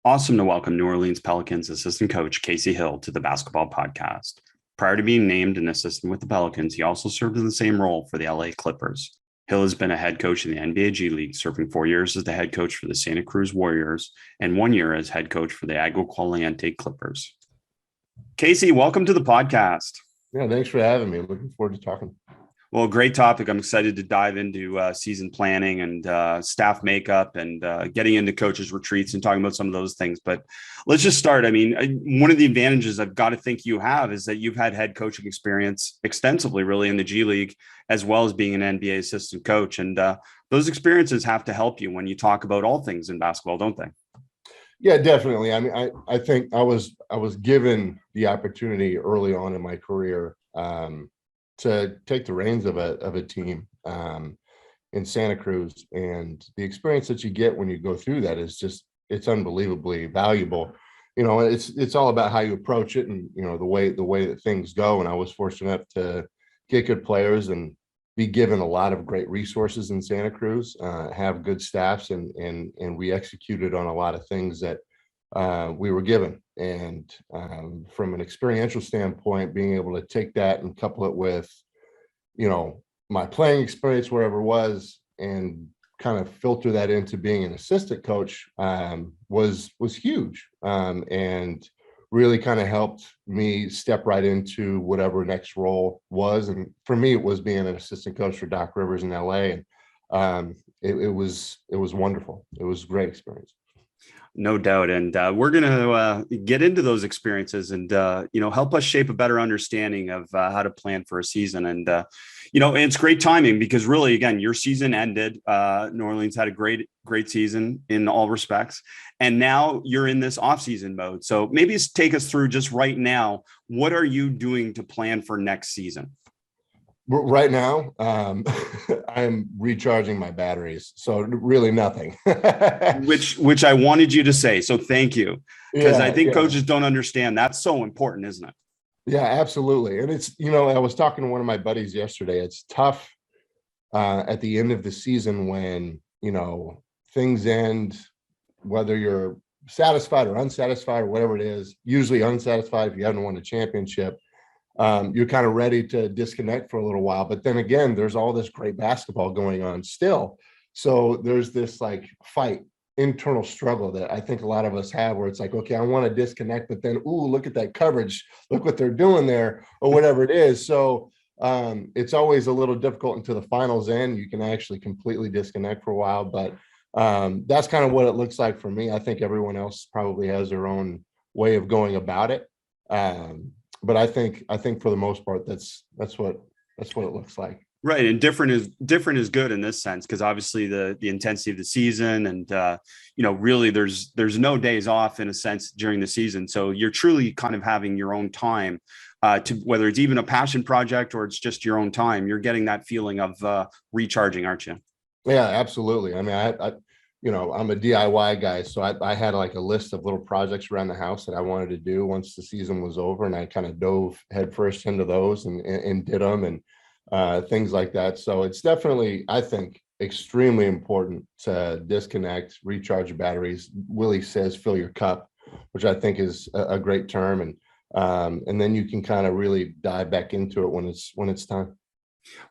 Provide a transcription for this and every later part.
Awesome to welcome New Orleans Pelicans assistant coach Casey Hill to the basketball podcast. Prior to being named an assistant with the Pelicans, he also served in the same role for the LA Clippers. Hill has been a head coach in the NBA G League, serving 4 years as the head coach for the Santa Cruz Warriors and 1 year as head coach for the Agua Caliente Clippers. Casey, welcome to the podcast. Yeah, thanks for having me. I'm looking forward to talking. Well, great topic. I'm excited to dive into season planning and staff makeup and getting into coaches' retreats and talking about some of those things. But let's just start. I mean, one of the advantages I've got to think you have is that you've had head coaching experience extensively, really, in the G League, as well as being an NBA assistant coach. And those experiences have to help you when you talk about all things in basketball, don't they? Yeah, definitely. I mean, I think I was given the opportunity early on in my career to take the reins of a team in Santa Cruz, and the experience that you get when you go through that is it's unbelievably valuable. You know, it's all about how you approach it and, you know, the way that things go. And I was fortunate enough to get good players and be given a lot of great resources in Santa Cruz, have good staffs, and we executed on a lot of things that we were given. And from an experiential standpoint, being able to take that and couple it with, you know, my playing experience wherever it was, and kind of filter that into being an assistant coach was huge, and really kind of helped me step right into whatever next role was. And for me, it was being an assistant coach for Doc Rivers in LA, and it was wonderful. It was a great experience. No doubt. And we're going to get into those experiences and, help us shape a better understanding of how to plan for a season. And, it's great timing because really, again, your season ended. New Orleans had a great season in all respects. And now you're in this offseason mode. So maybe take us through just right now. What are you doing to plan for next season? Right now, I'm recharging my batteries, so really nothing. which I wanted you to say, so thank you, because I think coaches don't understand that's so important, isn't it? Yeah, absolutely. And it's, I was talking to one of my buddies yesterday. It's tough at the end of the season when, things end, whether you're satisfied or unsatisfied or whatever it is, usually unsatisfied if you haven't won a championship. You're kind of ready to disconnect for a little while, but then again, there's all this great basketball going on still. So there's this like internal struggle that I think a lot of us have, where it's like, okay, I want to disconnect, but then, look at that coverage, look what they're doing there, or whatever it is. So it's always a little difficult until the finals end. You can actually completely disconnect for a while, but that's kind of what it looks like for me. I think everyone else probably has their own way of going about it. But I think for the most part, that's what it looks like. Right. And different is good in this sense, because obviously the intensity of the season and, really there's no days off in a sense during the season. So you're truly kind of having your own time to, whether it's even a passion project or it's just your own time, you're getting that feeling of recharging, aren't you? Yeah, absolutely. I mean, I'm a DIY guy, so I had like a list of little projects around the house that I wanted to do once the season was over, and I kind of dove headfirst into those and did them and things like that. So it's definitely, I think, extremely important to disconnect, recharge your batteries. Willie says, fill your cup, which I think is a great term, and then you can kind of really dive back into it when it's time.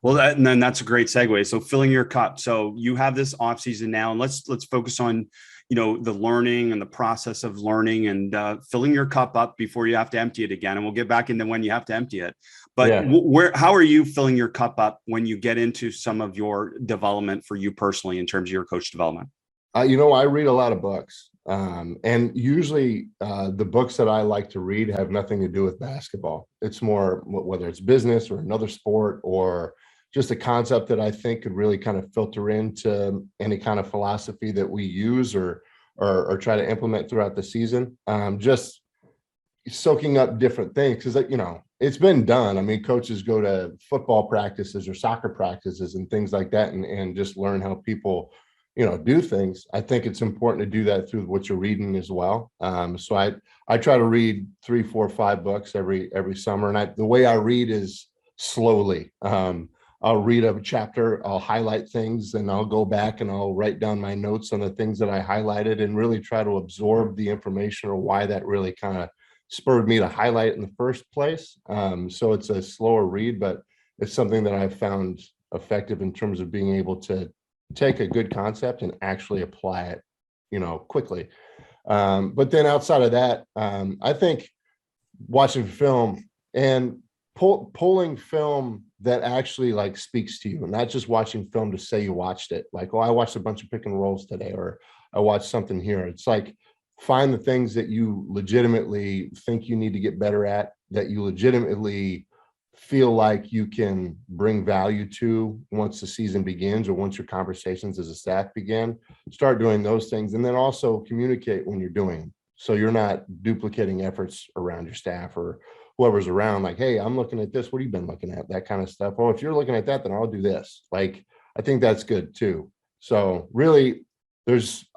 Well, and then that's a great segue. So filling your cup. So you have this off season now, and let's focus on, the learning and the process of learning and filling your cup up before you have to empty it again. And we'll get back into when you have to empty it. But how are you filling your cup up when you get into some of your development for you personally in terms of your coach development? I read a lot of books. And usually the books that I like to read have nothing to do with basketball. It's more whether it's business or another sport or just a concept that I think could really kind of filter into any kind of philosophy that we use or try to implement throughout the season. Just soaking up different things because, it's been done. I mean, coaches go to football practices or soccer practices and things like that and just learn how people do things. I think it's important to do that through what you're reading as well. So I try to read 3, 4, 5 books every summer. And the way I read is slowly. I'll read a chapter, I'll highlight things, and I'll go back and I'll write down my notes on the things that I highlighted and really try to absorb the information or why that really kind of spurred me to highlight in the first place. So it's a slower read, but it's something that I've found effective in terms of being able to take a good concept and actually apply it, quickly. But then outside of that, I think watching film and pulling film that actually like speaks to you, not just watching film to say you watched it. Like, oh, I watched a bunch of pick and rolls today, or I watched something here. It's like, find the things that you legitimately think you need to get better at, that you legitimately feel like you can bring value to once the season begins, or once your conversations as a staff begin. Start doing those things, and then also communicate when you're doing them, so you're not duplicating efforts around your staff or whoever's around. Like, hey, I'm looking at this, what have you been looking at? That kind of stuff. Oh, if you're looking at that, then I'll do this. Like, I think that's good too. So really,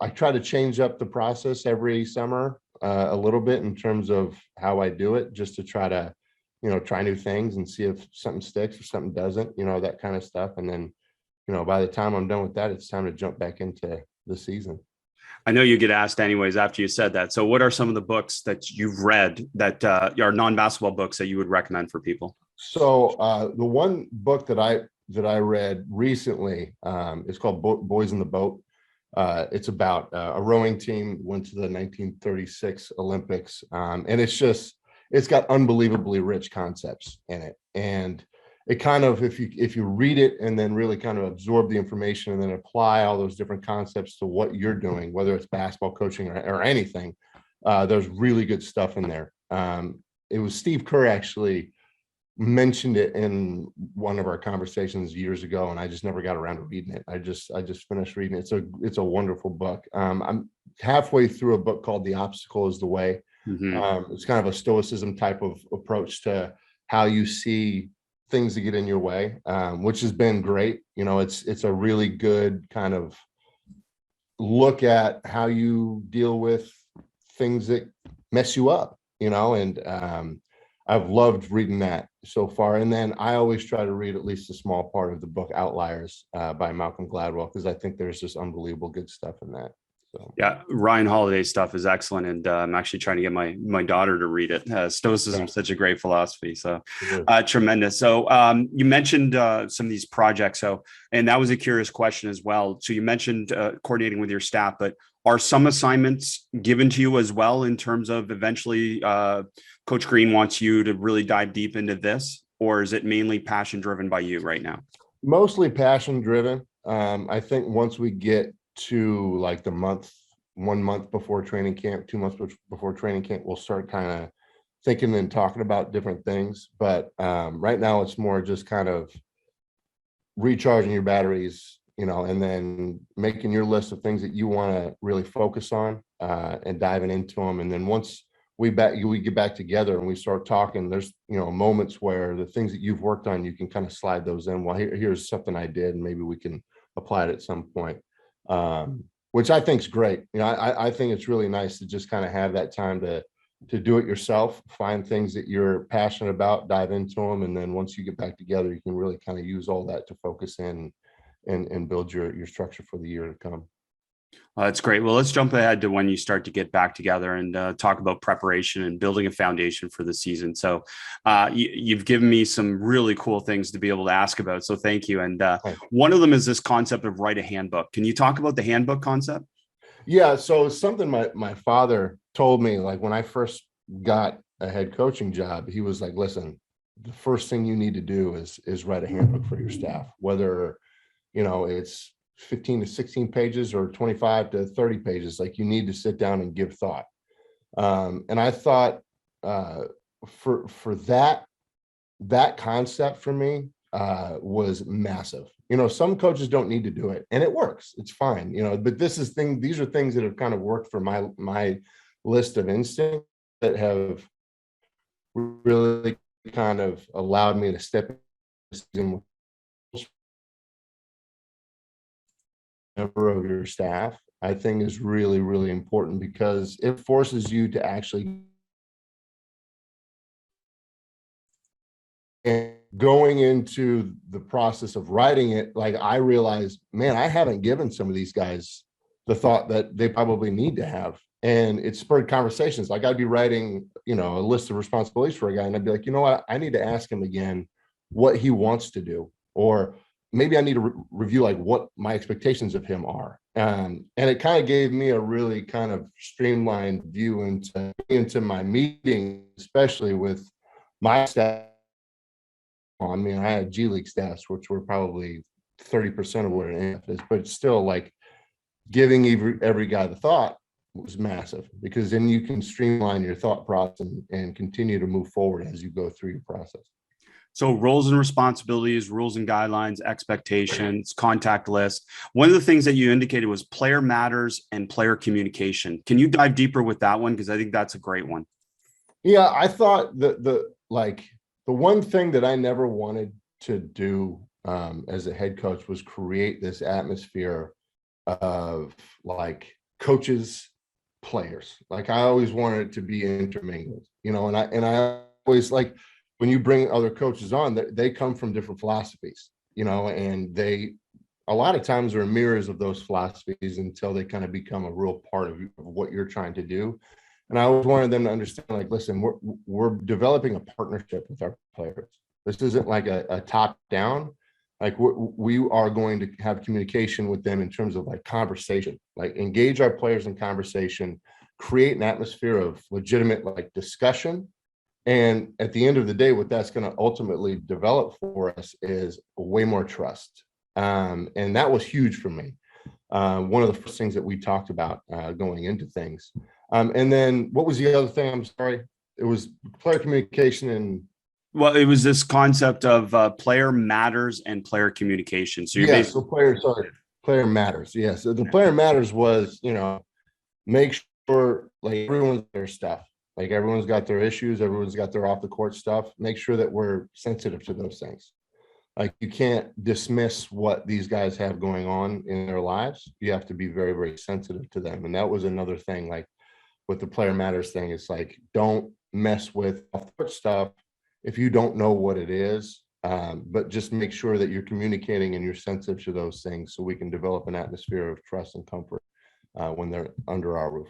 I try to change up the process every summer a little bit in terms of how I do it, just to try to try new things and see if something sticks or something doesn't, that kind of stuff. And then by the time I'm done with that, it's time to jump back into the season. I know you get asked anyways after you said that. So what are some of the books that you've read that are non-basketball books that you would recommend for people? So the one book that I read recently is called Boys in the Boat. It's about a rowing team went to the 1936 Olympics, and it's got unbelievably rich concepts in it. And it kind of, if you read it and then really kind of absorb the information and then apply all those different concepts to what you're doing, whether it's basketball coaching or anything, there's really good stuff in there. It was Steve Kerr actually mentioned it in one of our conversations years ago, and I just never got around to reading it. I just finished reading it. It's a wonderful book. I'm halfway through a book called The Obstacle is the Way. Mm-hmm. It's kind of a stoicism type of approach to how you see things that get in your way, which has been great. It's a really good kind of look at how you deal with things that mess you up, and I've loved reading that so far. And then I always try to read at least a small part of the book Outliers by Malcolm Gladwell, because I think there's just unbelievable good stuff in that. So. Yeah, Ryan Holiday's stuff is excellent, and I'm actually trying to get my daughter to read it. Stoicism is such a great philosophy, so tremendous. So you mentioned some of these projects, and that was a curious question as well. So you mentioned coordinating with your staff, but are some assignments given to you as well in terms of eventually Coach Green wants you to really dive deep into this, or is it mainly passion driven by you right now? Mostly passion driven. I think once we get to like the 1 month before training camp, 2 months before training camp, we'll start kind of thinking and talking about different things. But right now it's more just kind of recharging your batteries, and then making your list of things that you want to really focus on and diving into them. And then once we get back together and we start talking, there's moments where the things that you've worked on, you can kind of slide those in. Well, here's something I did, and maybe we can apply it at some point. Which I think is great. I think it's really nice to just kind of have that time to do it yourself, find things that you're passionate about, dive into them. And then once you get back together, you can really kind of use all that to focus in and build your structure for the year to come. That's great. Well, let's jump ahead to when you start to get back together and talk about preparation and building a foundation for the season. So you've given me some really cool things to be able to ask about. So thank you. And one of them is this concept of write a handbook. Can you talk about the handbook concept? Yeah. So it's something my father told me, like when I first got a head coaching job, he was like, listen, the first thing you need to do is write a handbook for your staff, whether, it's 15 to 16 pages or 25 to 30 pages. Like, you need to sit down and give thought. And I thought for that concept for me was massive. Some coaches don't need to do it, and it works. It's fine. But these are things that have kind of worked for my list of instincts that have really kind of allowed me to step in member of your staff, I think is really, really important, because it forces you to actually going into the process of writing it, like I realized, man, I haven't given some of these guys the thought that they probably need to have. And it spurred conversations. Like I'd be writing, you know, a list of responsibilities for a guy, and I'd be like, you know what, I need to ask him again what he wants to do, or maybe I need to review like what my expectations of him are. And it kind of gave me a really kind of streamlined view into my meeting, especially with my staff. I mean, I had G League staffs, which were probably 30% of what an AF is, but it's still like giving every guy the thought was massive, because then you can streamline your thought process and continue to move forward as you go through your process. So roles and responsibilities, rules and guidelines, expectations, contact list. One of the things that you indicated was player matters and player communication. Can you dive deeper with that one? Because I think that's a great one. Yeah, I thought the one thing that I never wanted to do as a head coach was create this atmosphere of like coaches, players. Like I always wanted it to be intermingled, you know, and I always like when you bring other coaches on, they come from different philosophies, you know, and they a lot of times are mirrors of those philosophies until they kind of become a real part of what you're trying to do. And I always wanted them to understand, like, listen, we're developing a partnership with our players. This isn't like a top down. Like we are going to have communication with them in terms of like conversation, like engage our players in conversation, create an atmosphere of legitimate like discussion. And at the end of the day, what that's going to ultimately develop for us is way more trust. And that was huge for me. One of the first things that we talked about going into things. And then what was the other thing? I'm sorry. It was player communication and. Well, it was this concept of player matters and player communication. So you're basically player matters. Yes. So the player matters was, you know, make sure like everyone's their stuff. Like everyone's got their issues, everyone's got their off the court stuff. Make sure that we're sensitive to those things. Like you can't dismiss what these guys have going on in their lives. You have to be very, very sensitive to them. And that was another thing, like with the player matters thing, it's like, don't mess with off the court stuff if you don't know what it is, but just make sure that you're communicating and you're sensitive to those things so we can develop an atmosphere of trust and comfort when they're under our roof.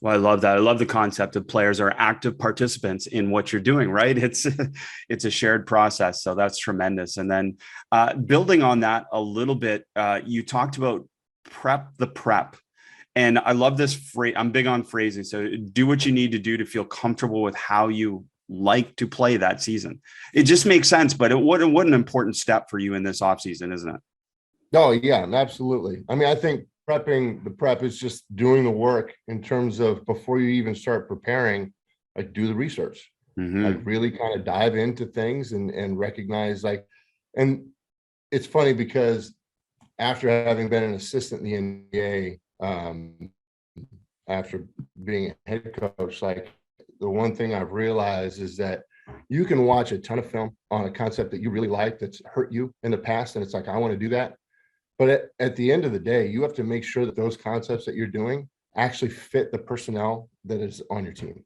Well, I love that. I love the concept of players are active participants in what you're doing, right? It's a shared process. So that's tremendous. And then building on that a little bit, you talked about prep the prep. And I love this phrase. I'm big on phrasing. So do what you need to do to feel comfortable with how you like to play that season. It just makes sense, but what an important step for you in this offseason, isn't it? Oh, yeah, absolutely. I mean, I think prepping the prep is just doing the work in terms of before you even start preparing, like do the research, like really kind of dive into things and recognize like, and it's funny because after having been an assistant in the NBA, after being a head coach, like the one thing I've realized is that you can watch a ton of film on a concept that you really like that's hurt you in the past. And it's like, I want to do that. But at the end of the day, you have to make sure that those concepts that you're doing actually fit the personnel that is on your team.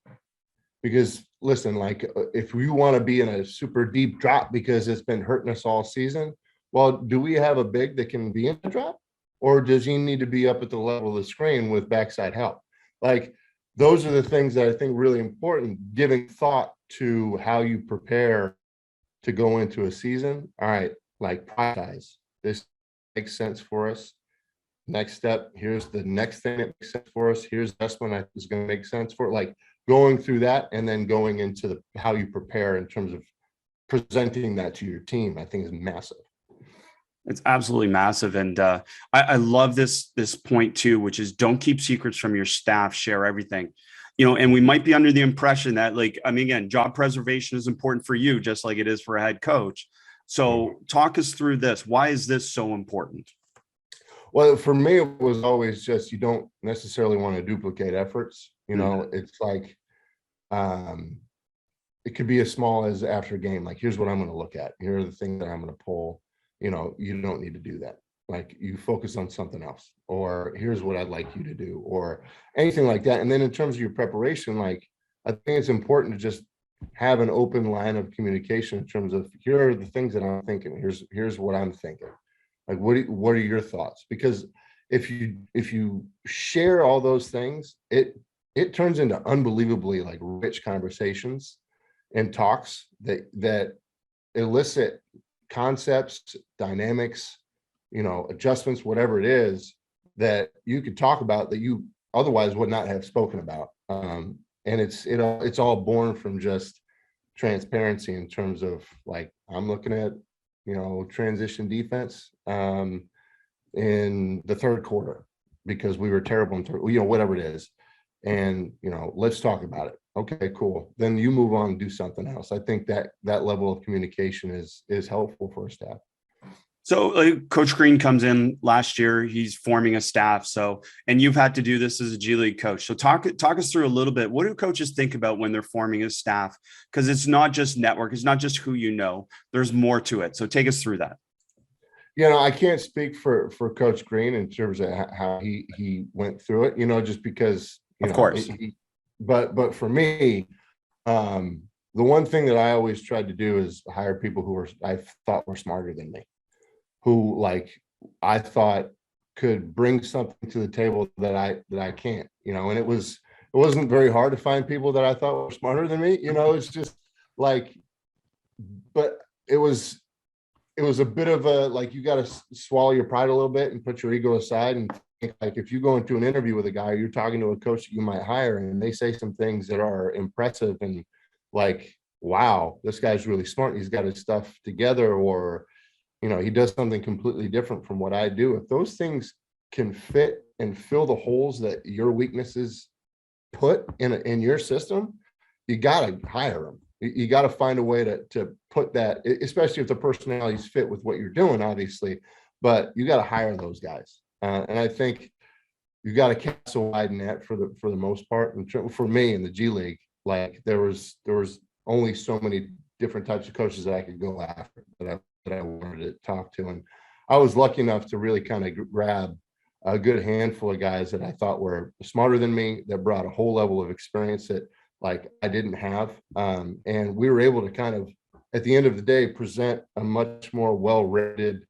Because listen, like if we want to be in a super deep drop because it's been hurting us all season, well, do we have a big that can be in a drop? Or does he need to be up at the level of the screen with backside help? Like those are the things that I think really important, giving thought to how you prepare to go into a season. All right, like prioritize. This makes sense for us. Next step, here's the next thing that makes sense for us. Here's this one that is going to make sense for it. Like going through that and then going into how you prepare in terms of presenting that to your team, I think is massive. It's absolutely massive. And I love this point too, which is don't keep secrets from your staff, share everything. You know, and we might be under the impression that, like, I mean, again, job preservation is important for you, just like it is for a head coach. So talk us through this. Why is this so important? Well, for me, it was always just, you don't necessarily want to duplicate efforts. You know, it's like, it could be as small as after a game, like, here's what I'm going to look at. Here are the things that I'm going to pull. You know, you don't need to do that. Like you focus on something else, or here's what I'd like you to do, or anything like that. And then in terms of your preparation, like, I think it's important to just have an open line of communication in terms of, here are the things that I'm thinking. Here's what I'm thinking. Like, what are your thoughts? Because if you share all those things, it turns into unbelievably like rich conversations and talks that elicit concepts, dynamics, adjustments, whatever it is that you could talk about that you otherwise would not have spoken about. And it's all born from just transparency in terms of, like, I'm looking at, transition defense in the third quarter because we were terrible in third, whatever it is. And, let's talk about it. Okay, cool. Then you move on and do something else. I think that level of communication is helpful for a staff. So Coach Green comes in last year, he's forming a staff. So, and you've had to do this as a G League coach. So talk us through a little bit. What do coaches think about when they're forming a staff? Because it's not just network. It's not just who you know. There's more to it. So take us through that. I can't speak for Coach Green in terms of how he went through it, just because, of course. But for me, the one thing that I always tried to do is hire people who I thought were smarter than me, who, like, I thought could bring something to the table that I can't, and it wasn't very hard to find people that I thought were smarter than me. It's just like, but it was a bit of a, like, you got to swallow your pride a little bit and put your ego aside and think, like, if you go into an interview with a guy, you're talking to a coach that you might hire, and they say some things that are impressive and like, wow, this guy's really smart. He's got his stuff together, or, he does something completely different from what I do. If those things can fit and fill the holes that your weaknesses put in your system, you got to hire them. You got to find a way to put that, especially if the personalities fit with what you're doing, obviously, but you got to hire those guys. And I think you got to cast a wide net for the most part. And for me in the G League, like, there was only so many different types of coaches that I could go after that I wanted to talk to. And I was lucky enough to really kind of grab a good handful of guys that I thought were smarter than me, that brought a whole level of experience that, like, I didn't have. And we were able to kind of, at the end of the day, present a much more well-rounded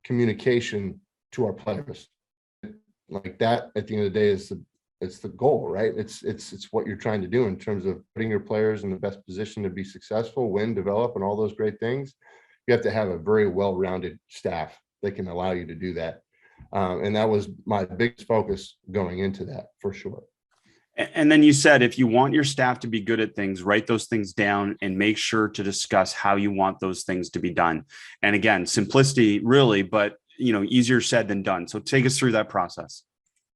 communication to our players. Like, that, at the end of the day, it's the goal, right? It's what you're trying to do in terms of putting your players in the best position to be successful, win, develop, and all those great things. You have to have a very well-rounded staff that can allow you to do that. And that was my biggest focus going into that, for sure. And then you said, if you want your staff to be good at things, write those things down and make sure to discuss how you want those things to be done. And again, simplicity, really, but, easier said than done. So take us through that process.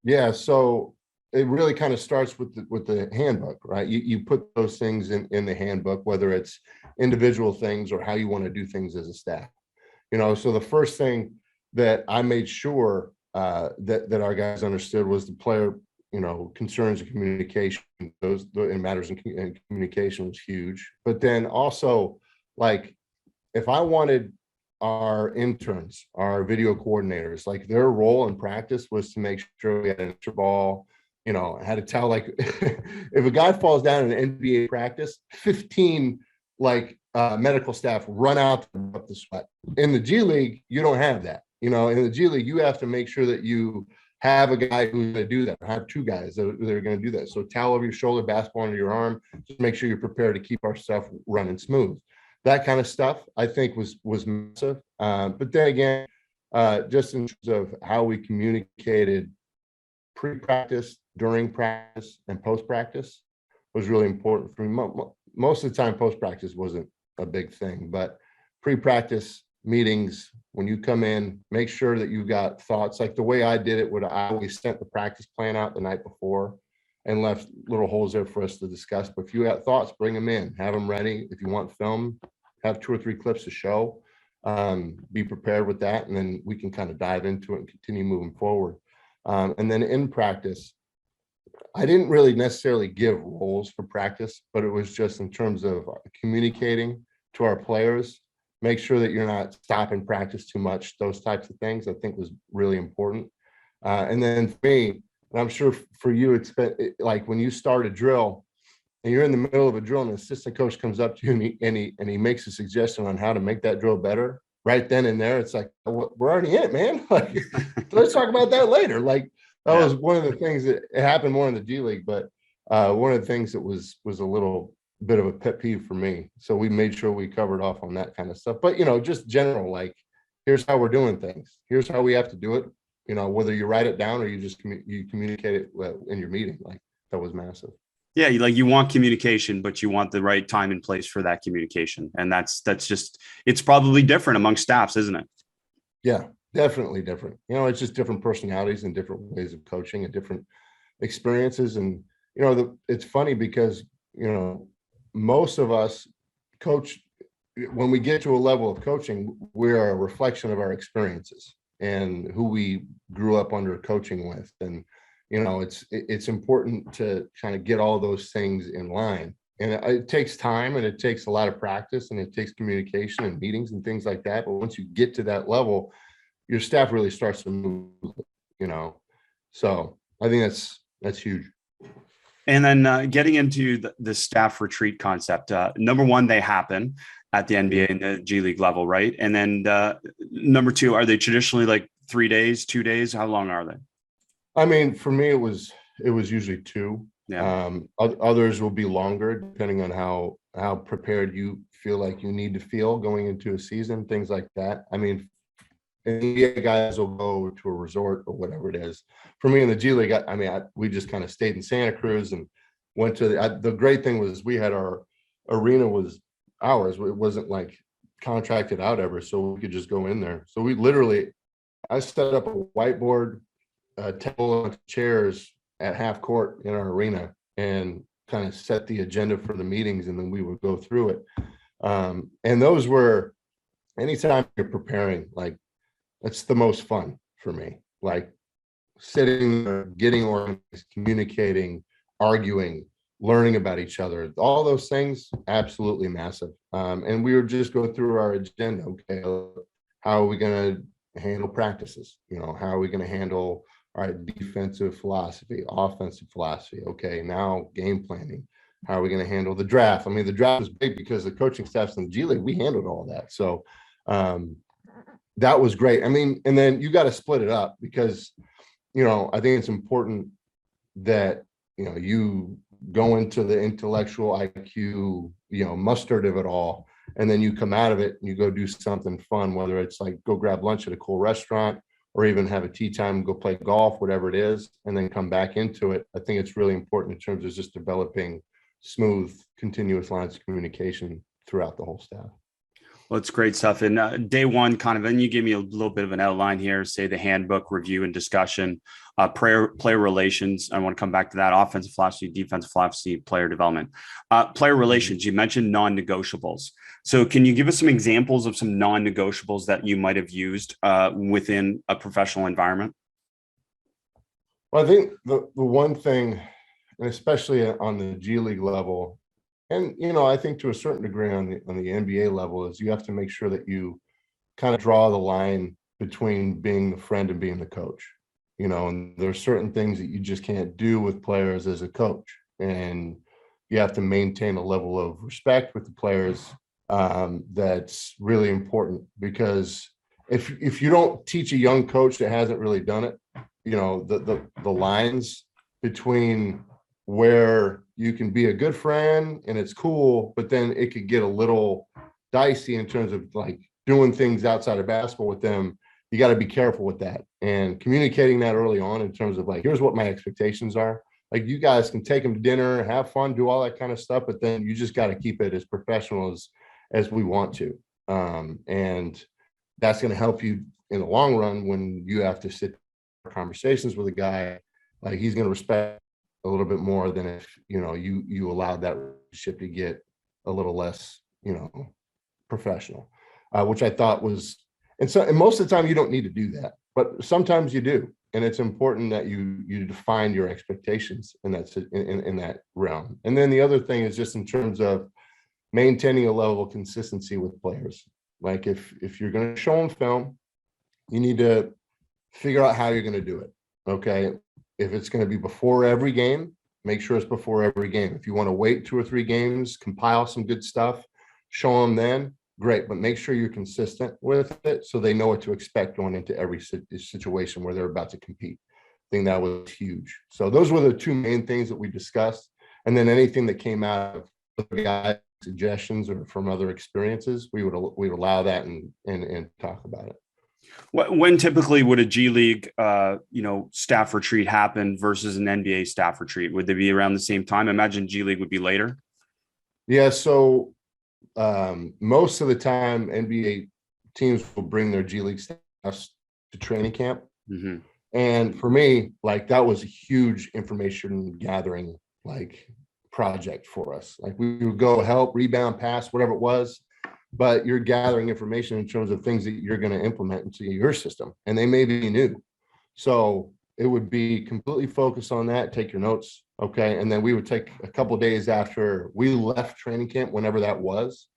Yeah. So it really kind of starts with the handbook, right? You put those things in the handbook, whether it's individual things or how you want to do things as a staff. So the first thing that I made sure that our guys understood was the player, concerns and communication. Those matters in communication was huge. But then also, like, if I wanted our interns, our video coordinators, like, their role in practice was to make sure we had an extra ball. I had to tell, like, if a guy falls down in an NBA practice, 15 medical staff run out to up the sweat. In the G League, you don't have that. In the G League, you have to make sure that you have a guy who's going to do that, or have two guys that are going to do that. So towel over your shoulder, basketball under your arm, just make sure you're prepared to keep our stuff running smooth. That kind of stuff, I think, was massive. But then again, just in terms of how we communicated pre-practice, during practice, and post-practice was really important for me. Most of the time, post-practice wasn't a big thing, but pre-practice meetings, when you come in, make sure that you've got thoughts. Like, the way I did it, I always sent the practice plan out the night before and left little holes there for us to discuss. But if you got thoughts, bring them in, have them ready. If you want film, have 2 or 3 clips to show. Be prepared with that, and then we can kind of dive into it and continue moving forward. And then in practice, I didn't really necessarily give roles for practice, but it was just in terms of communicating to our players, make sure that you're not stopping practice too much. Those types of things I think was really important. And then for me, and I'm sure for you, it's been like when you start a drill, and you're in the middle of a drill and the assistant coach comes up to you and he makes a suggestion on how to make that drill better, right then and there, it's like, oh, we're already in it, man. Like, let's talk about that later. Like, that was one of the things that it happened more in the G League, but one of the things that was a little bit of a pet peeve for me. So we made sure we covered off on that kind of stuff. But, just general, like, here's how we're doing things. Here's how we have to do it. Whether you write it down or you just you communicate it in your meeting. Like, that was massive. Yeah, you want communication, but you want the right time and place for that communication. And that's just, it's probably different among staffs, isn't it? Yeah, definitely different. It's just different personalities and different ways of coaching and different experiences. And, it's funny because, most of us coach, when we get to a level of coaching, we're a reflection of our experiences and who we grew up under coaching with. And, it's important to kind of get all those things in line. And it takes time and it takes a lot of practice and it takes communication and meetings and things like that. But once you get to that level, your staff really starts to move, So I think that's huge. And then getting into the staff retreat concept, number one, they happen at the NBA and the G League level, right? And then number two, are they traditionally like 3 days, 2 days? How long are they? I mean, for me, it was usually 2. Yeah. Others will be longer depending on how prepared you feel like you need to feel going into a season, things like that. I mean, NBA guys will go to a resort or whatever it is. For me in the G League, we just kind of stayed in Santa Cruz and went to the great thing was we had our arena was ours. It wasn't like contracted out ever, so we could just go in there. So I set up a whiteboard, a table and chairs at half court in our arena and kind of set the agenda for the meetings, and then we would go through it. And those were, anytime you're preparing, like, that's the most fun for me. Like, sitting there, getting organized, communicating, arguing, learning about each other, all those things, absolutely massive. And we would just go through our agenda. Okay, how are we going to handle practices? How are we going to handle our defensive philosophy, offensive philosophy? Okay, now game planning. How are we going to handle the draft? I mean, the draft was big because the coaching staffs in the G League, we handled all that. So that was great. I mean, and then you got to split it up because, I think it's important that, you go into the intellectual IQ, mustard of it all, and then you come out of it and you go do something fun, whether it's like go grab lunch at a cool restaurant or even have a tea time, go play golf, whatever it is, and then come back into it. I think it's really important in terms of just developing smooth, continuous lines of communication throughout the whole staff. Well, it's great stuff. And day one, kind of, and you gave me a little bit of an outline here, say the handbook, review and discussion, player relations. I want to come back to that. Offensive philosophy, defensive philosophy, player development. Player relations, you mentioned non-negotiables. So can you give us some examples of some non-negotiables that you might have used within a professional environment? Well, I think the one thing, and especially on the G League level, and, I think to a certain degree on the NBA level, is you have to make sure that you kind of draw the line between being the friend and being the coach, and there's certain things that you just can't do with players as a coach. And you have to maintain a level of respect with the players. That's really important because if you don't teach a young coach that hasn't really done it, the lines between where you can be a good friend and it's cool, but then it could get a little dicey in terms of like doing things outside of basketball with them. You got to be careful with that and communicating that early on in terms of like, here's what my expectations are. Like, you guys can take them to dinner, have fun, do all that kind of stuff, but then you just got to keep it as professional as we want to. And that's going to help you in the long run when you have to sit conversations with a guy. Like, he's going to respect a little bit more than if you allowed that relationship to get a little less professional, which I thought was, and most of the time you don't need to do that, but sometimes you do, and it's important that you define your expectations in that realm. And then the other thing is just in terms of maintaining a level of consistency with players. Like, if you're going to show them film, you need to figure out how you're going to do it. Okay. If it's going to be before every game, make sure it's before every game. If you want to wait 2 or 3 games, compile some good stuff, show them then, great, but make sure you're consistent with it so they know what to expect going into every situation where they're about to compete. I think that was huge. So those were the 2 main things that we discussed. And then anything that came out of the guys' suggestions or from other experiences, we would allow that and talk about it. When typically would a G League, staff retreat happen versus an NBA staff retreat? Would they be around the same time? I imagine G League would be later. Yeah. So most of the time, NBA teams will bring their G League staffs to training camp. Mm-hmm. And for me, like, that was a huge information gathering, like, project for us. Like, we would go help, rebound, pass, whatever it was, but you're gathering information in terms of things that you're going to implement into your system, and they may be new. So it would be completely focused on that. Take your notes. Okay. And then we would take a couple of days after we left training camp, whenever that was,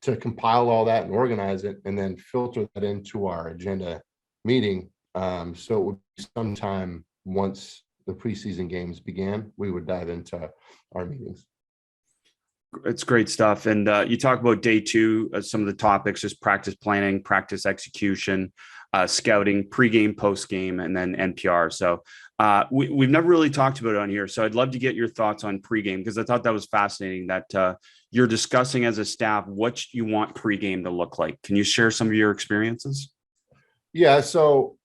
to compile all that and organize it, and then filter that into our agenda meeting. So it would be sometime once the preseason games began, we would dive into our meetings. It's great stuff. And you talk about day 2, some of the topics, just practice planning, practice execution, scouting, pregame, postgame, and then NPR. So we've never really talked about it on here. So I'd love to get your thoughts on pregame, because I thought that was fascinating that you're discussing as a staff what you want pregame to look like. Can you share some of your experiences? Yeah. So,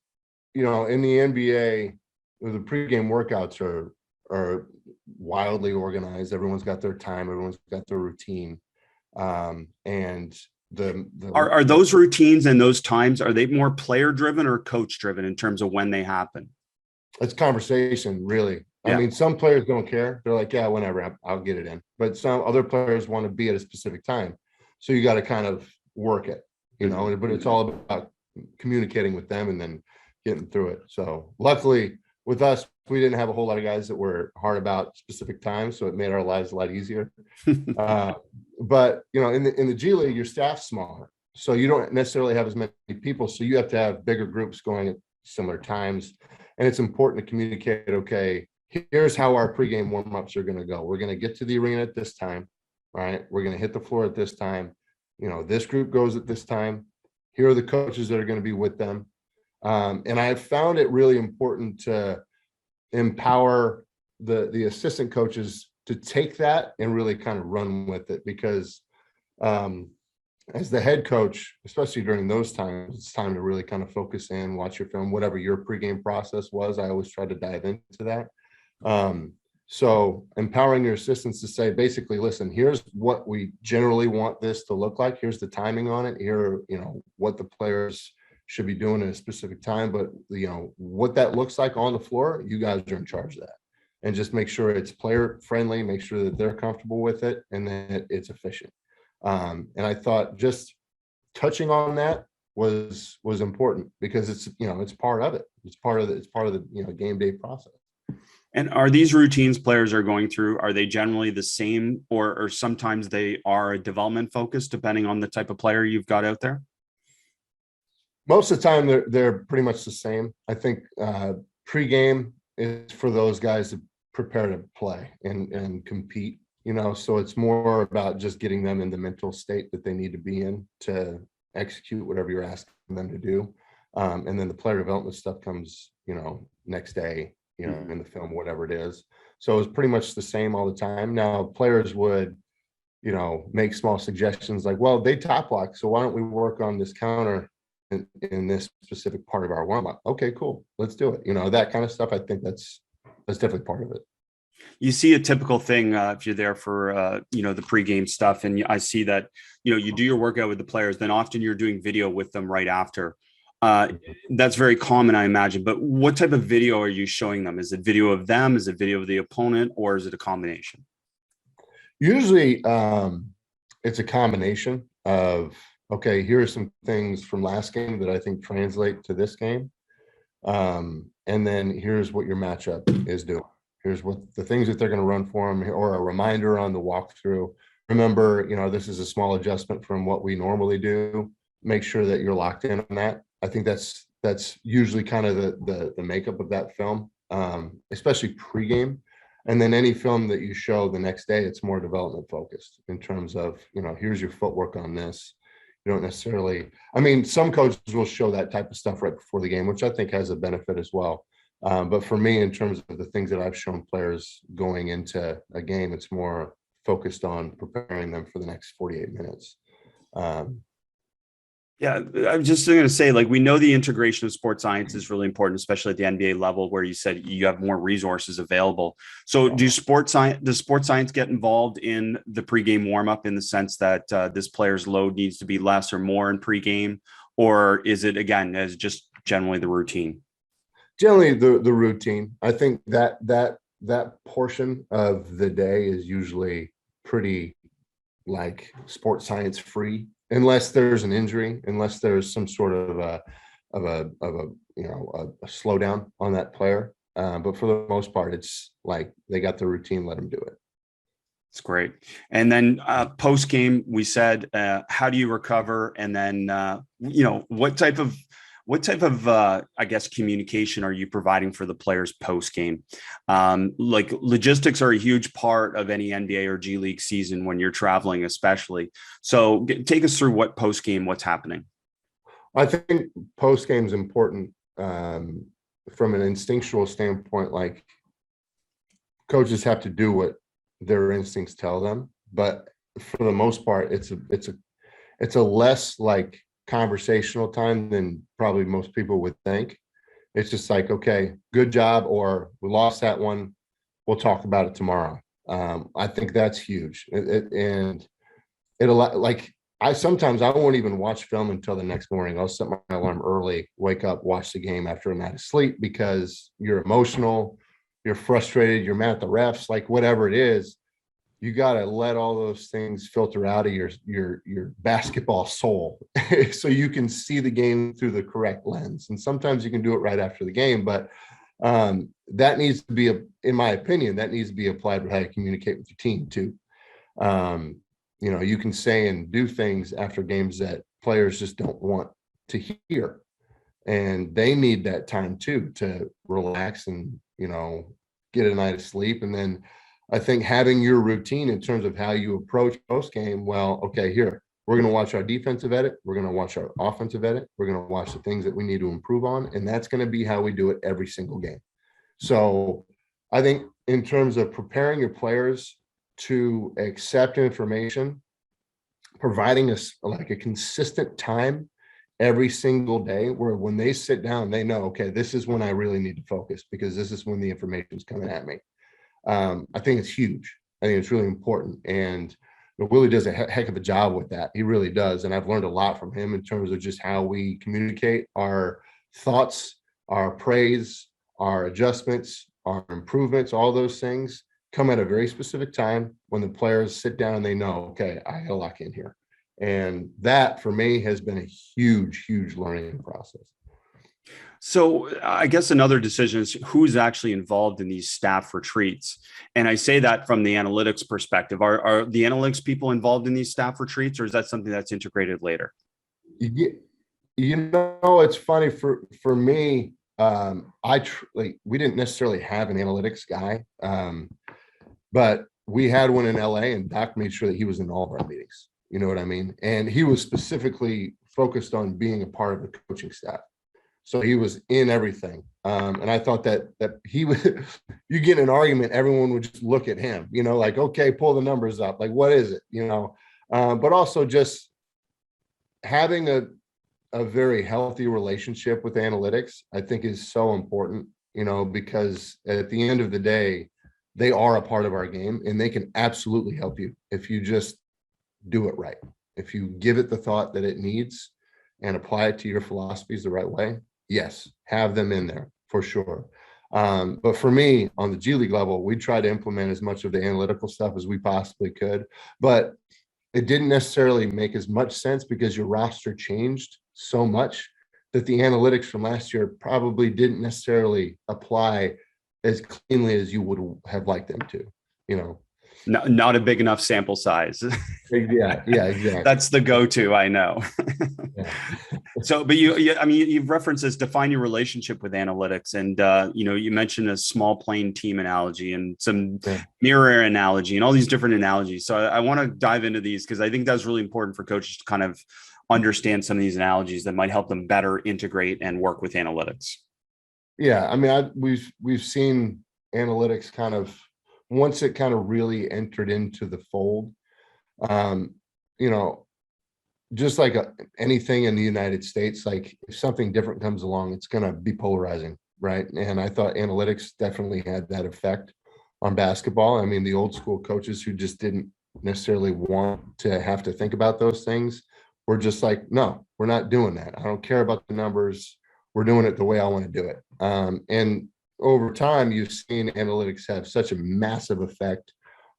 in the NBA, the pregame workouts are wildly organized. Everyone's got their time. Everyone's got their routine. And are those routines and those times, are they more player driven or coach driven in terms of when they happen? It's conversation, really. Yeah. I mean, some players don't care. They're like, yeah, whenever, I'll get it in. But some other players want to be at a specific time. So you got to kind of work it, but it's all about communicating with them and then getting through it. So luckily with us, we didn't have a whole lot of guys that were hard about specific times, so it made our lives a lot easier. But in the G League, your staff's smaller, so you don't necessarily have as many people. So you have to have bigger groups going at similar times, and it's important to communicate. Okay, here's how our pregame warm-ups are going to go. We're going to get to the arena at this time, right? We're going to hit the floor at this time. This group goes at this time. Here are the coaches that are going to be with them. And I've found it really important to empower the assistant coaches to take that and really kind of run with it, because as the head coach, especially during those times, it's time to really kind of focus in, watch your film, whatever your pregame process was. I always try to dive into that. So empowering your assistants to say, basically, listen, here's what we generally want this to look like. Here's the timing on it. Here, what the players should be doing at a specific time, but what that looks like on the floor, you guys are in charge of that, and just make sure it's player friendly, make sure that they're comfortable with it, and that it's efficient. And I thought just touching on that was important, because it's part of it. It's part of the game day process. And are these routines players are going through, are they generally the same, or sometimes they are development focused depending on the type of player you've got out there? Most of the time, they're pretty much the same. I think pregame is for those guys to prepare to play and compete. So it's more about just getting them in the mental state that they need to be in to execute whatever you're asking them to do. And then the player development stuff comes, next day, in the film, whatever it is. So it's pretty much the same all the time. Now, players would, make small suggestions like, well, they top block, so why don't we work on this counter in this specific part of our warm-up? Okay, cool, let's do it. That kind of stuff. I think that's definitely part of it. You see a typical thing if you're there for the pregame stuff, and I see that you do your workout with the players, then often you're doing video with them right after. That's very common, I imagine. But what type of video are you showing them? Is it video of them? Is it video of the opponent? Or is it a combination? Usually it's a combination of, okay, here are some things from last game that I think translate to this game. And then here's what your matchup is doing. Here's what the things that they're going to run for them, or a reminder on the walkthrough. Remember, this is a small adjustment from what we normally do. Make sure that you're locked in on that. I think that's usually kind of the makeup of that film, especially pregame. And then any film that you show the next day, it's more development focused in terms of, here's your footwork on this. You don't necessarily, I mean, some coaches will show that type of stuff right before the game, which I think has a benefit as well. But for me, in terms of the things that I've shown players going into a game, it's more focused on preparing them for the next 48 minutes. Yeah, I'm just going to say, like, we know the integration of sports science is really important, especially at the NBA level, where you said you have more resources available. So does sports science get involved in the pregame warmup in the sense that this player's load needs to be less or more in pregame? Or is it, again, as just generally the routine? Generally the routine. I think that portion of the day is usually pretty like sports science free, unless there's an injury, unless there's some sort of a slowdown on that player. But for the most part, it's like they got the routine, let them do it. It's great. And then post game, we said, how do you recover? And then what type of I guess communication are you providing for the players post game? Like, logistics are a huge part of any NBA or G League season when you're traveling, especially. So take us through what post game, what's happening. I think post game is important from an instinctual standpoint. Like, coaches have to do what their instincts tell them, but for the most part, it's a less like conversational time than probably most people would think. It's just like, okay, good job, or we lost that one, we'll talk about it tomorrow. I think that's huge. I sometimes I won't even watch film until the next morning. I'll set my alarm early, wake up, watch the game after a night of sleep, because you're emotional, you're frustrated, you're mad at the refs, like whatever it is. You got to let all those things filter out of your basketball soul so you can see the game through the correct lens. And sometimes you can do it right after the game, but that needs to be, in my opinion, that needs to be applied with how you communicate with your team too. You can say and do things after games that players just don't want to hear. And they need that time too, to relax and, get a night of sleep. And then I think having your routine in terms of how you approach post game, well, okay, here, we're going to watch our defensive edit. We're going to watch our offensive edit. We're going to watch the things that we need to improve on. And that's going to be how we do it every single game. So I think in terms of preparing your players to accept information, providing us like a consistent time every single day where when they sit down, they know, okay, this is when I really need to focus, because this is when the information is coming at me. I think it's huge. I think it's really important. And Willie does a heck of a job with that. He really does. And I've learned a lot from him in terms of just how we communicate our thoughts, our praise, our adjustments, our improvements, all those things come at a very specific time when the players sit down and they know, okay, I got to lock in here. And that for me has been a huge, huge learning process. So I guess another decision is who's actually involved in these staff retreats. And I say that from the analytics perspective. Are the analytics people involved in these staff retreats, or is that something that's integrated later? It's funny for me. We didn't necessarily have an analytics guy, but we had one in LA, and Doc made sure that he was in all of our meetings. You know what I mean? And he was specifically focused on being a part of the coaching staff. So he was in everything. And I thought that he would, you get in an argument, everyone would just look at him, like, okay, pull the numbers up. Like, what is it? But also just having a very healthy relationship with analytics, I think is so important, because at the end of the day, they are a part of our game, and they can absolutely help you if you just do it right. If you give it the thought that it needs and apply it to your philosophies the right way, yes, have them in there for sure. But for me, on the G League level, we try to implement as much of the analytical stuff as we possibly could, but it didn't necessarily make as much sense because your roster changed so much that the analytics from last year probably didn't necessarily apply as cleanly as you would have liked them to, Not a big enough sample size. Yeah, exactly. That's the go-to, I know. Yeah. So, but I mean, you've referenced this, define your relationship with analytics, and you mentioned a small plane team analogy and some Yeah. mirror analogy and all these different analogies. So, I want to dive into these because I think that's really important for coaches to kind of understand some of these analogies that might help them better integrate and work with analytics. Yeah, I mean, we've seen analytics kind of, once it kind of really entered into the fold, um, you know, just like anything in the United States, like if something different comes along, it's going to be polarizing, right? And I thought analytics definitely had that effect on basketball. I mean, the old school coaches who just didn't necessarily want to have to think about those things were just like, no, we're not doing that. I don't care about the numbers. We're doing it the way I want to do it. And over time, you've seen analytics have such a massive effect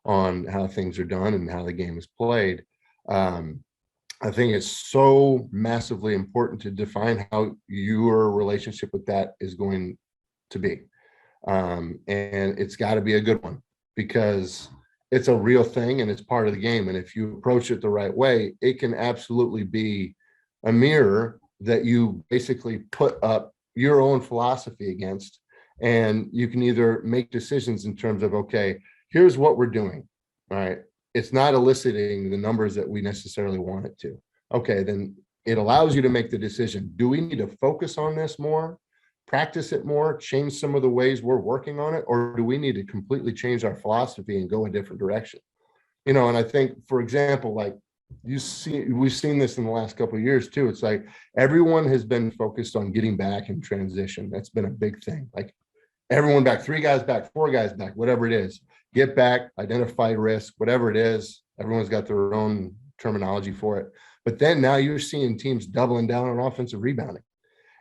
on how things are done and how the game is played. I think it's so massively important to define how your relationship with that is going to be. And it's got to be a good one because it's a real thing and it's part of the game. And if you approach it the right way, it can absolutely be a mirror that you basically put up your own philosophy against. And you can either make decisions in terms of, okay, here's what we're doing. All right. It's not eliciting the numbers that we necessarily want it to. Okay, then it allows you to make the decision. Do we need to focus on this more, practice it more, change some of the ways we're working on it, or do we need to completely change our philosophy and go a different direction? And I think, for example, like we've seen this in the last couple of years too. It's like everyone has been focused on getting back in transition. That's been a big thing. Like everyone back, 3 guys back, 4 guys back, whatever it is. Get back, identify risk, whatever it is. Everyone's got their own terminology for it. But then now you're seeing teams doubling down on offensive rebounding.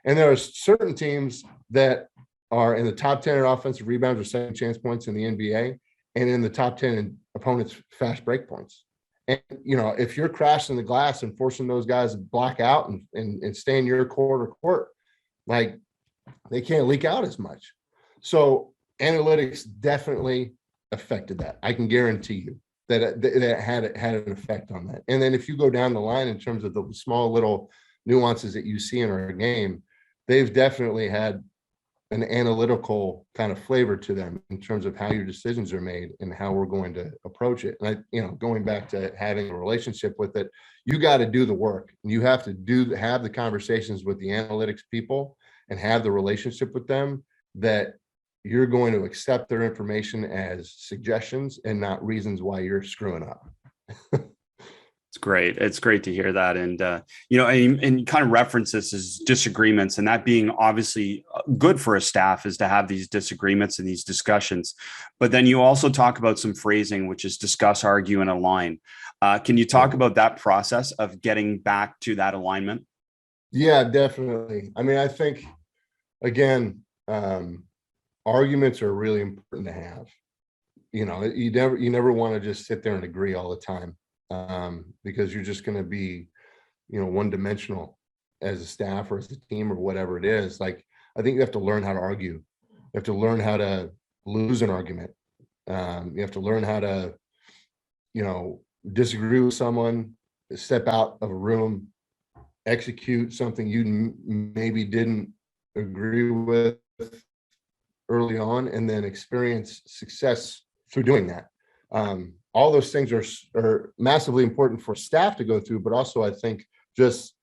And there are certain teams that are in the top 10 in offensive rebounds or second chance points in the NBA and in the top 10 in opponents' fast break points. And, if you're crashing the glass and forcing those guys to block out and stay in your court, like they can't leak out as much. So analytics definitely affected that. I can guarantee you that it had an effect on that. And then if you go down the line in terms of the small little nuances that you see in our game, they've definitely had an analytical kind of flavor to them in terms of how your decisions are made and how we're going to approach it. And going back to having a relationship with it, you got to do the work. And you have to have the conversations with the analytics people and have the relationship with them that you're going to accept their information as suggestions and not reasons why you're screwing up. It's great. It's great to hear that. And, and kind of reference this as disagreements, and that being obviously good for a staff is to have these disagreements and these discussions. But then you also talk about some phrasing, which is discuss, argue, and align. Can you talk about that process of getting back to that alignment? Yeah, definitely. I mean, I think, again, arguments are really important to have. You never want to just sit there and agree all the time, because you're just going to be, one dimensional as a staff or as a team or whatever it is. Like, I think you have to learn how to argue. You have to learn how to lose an argument. You have to learn how to, disagree with someone, step out of a room, execute something you maybe didn't agree with early on, and then experience success through doing that. All those things are massively important for staff to go through, but also I think just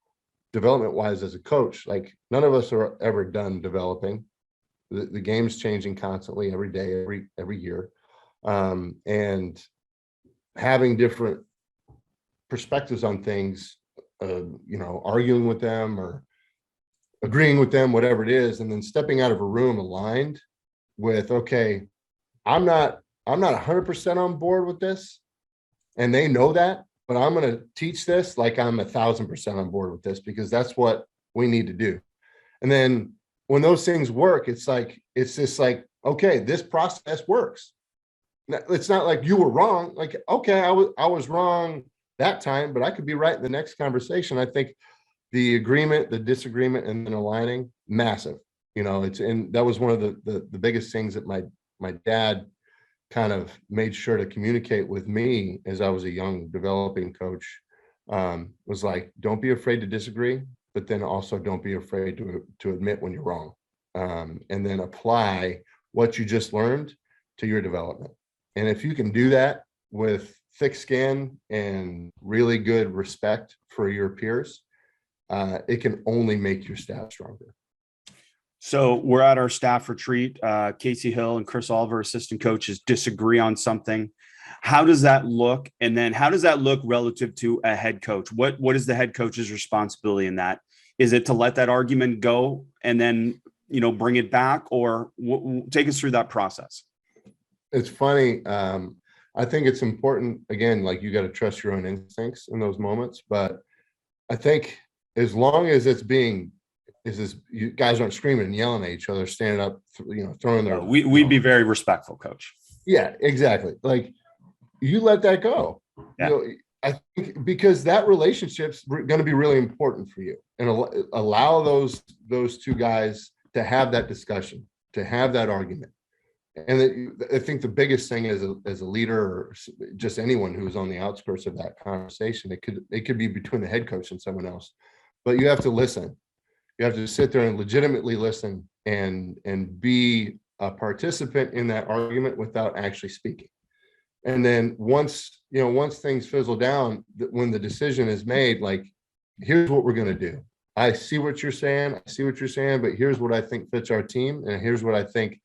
development wise as a coach, like none of us are ever done developing. The game's changing constantly every day, every year. And having different perspectives on things, arguing with them or agreeing with them, whatever it is, and then stepping out of a room aligned with, okay, I'm not 100% on board with this, and they know that, but I'm going to teach this like I'm 1,000% on board with this because that's what we need to do. And then when those things work, it's just like, okay, this process works. It's not like you were wrong. Like, okay, I was wrong that time, but I could be right in the next conversation. I think the agreement, the disagreement, and then aligning, massive. And that was one of the biggest things that my dad kind of made sure to communicate with me as I was a young developing coach, was like, don't be afraid to disagree, but then also don't be afraid to admit when you're wrong, and then apply what you just learned to your development. And if you can do that with thick skin and really good respect for your peers, it can only make your staff stronger. So we're at our staff retreat. Casey Hill and Chris Oliver, assistant coaches, disagree on something. How does that look? And then how does that look relative to a head coach? What is the head coach's responsibility in that? Is it to let that argument go and then, bring it back, or take us through that process? It's funny. I think it's important, again, like, you got to trust your own instincts in those moments. But I think as long as you guys aren't screaming and yelling at each other, standing up, throwing their. We'd be very respectful, coach. Yeah, exactly. Like, you let that go. Yeah. I think because that relationship's going to be really important for you, and allow those two guys to have that discussion, to have that argument. And I think the biggest thing as a leader, or just anyone who's on the outskirts of that conversation, it could be between the head coach and someone else, but you have to listen. You have to sit there and legitimately listen and be a participant in that argument without actually speaking. And then once things fizzle down, when the decision is made, like, here's what we're going to do. I see what you're saying, but here's what I think fits our team, and here's what I think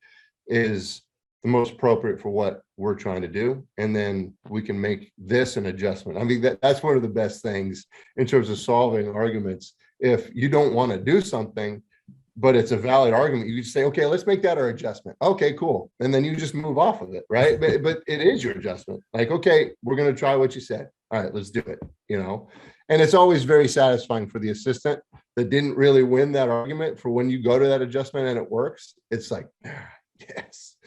is the most appropriate for what we're trying to do. And then we can make this an adjustment. I mean, that's one of the best things in terms of solving arguments. If you don't want to do something, but it's a valid argument, you just say, okay, let's make that our adjustment. Okay, cool. And then you just move off of it, right? But it is your adjustment. Like, okay, we're going to try what you said. All right, let's do it, And it's always very satisfying for the assistant that didn't really win that argument, for when you go to that adjustment and it works, it's like, yes,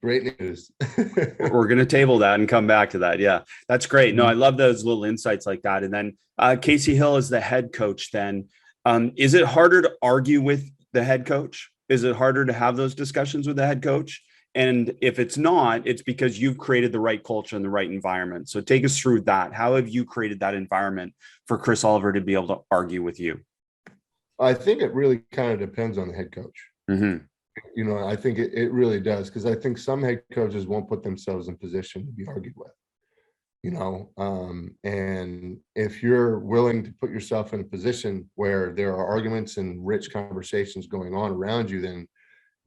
great news. We're going to table that and come back to that. Yeah, that's great. No, I love those little insights like that. And then Casey Hill is the head coach. Then is it harder to argue with the head coach? Is it harder to have those discussions with the head coach? And if it's not, it's because you've created the right culture and the right environment. So take us through that. How have you created that environment for Chris Oliver to be able to argue with you? I think it really kind of depends on the head coach. Mm-hmm. I think it really does, because I think some head coaches won't put themselves in position to be argued with, and if you're willing to put yourself in a position where there are arguments and rich conversations going on around you, then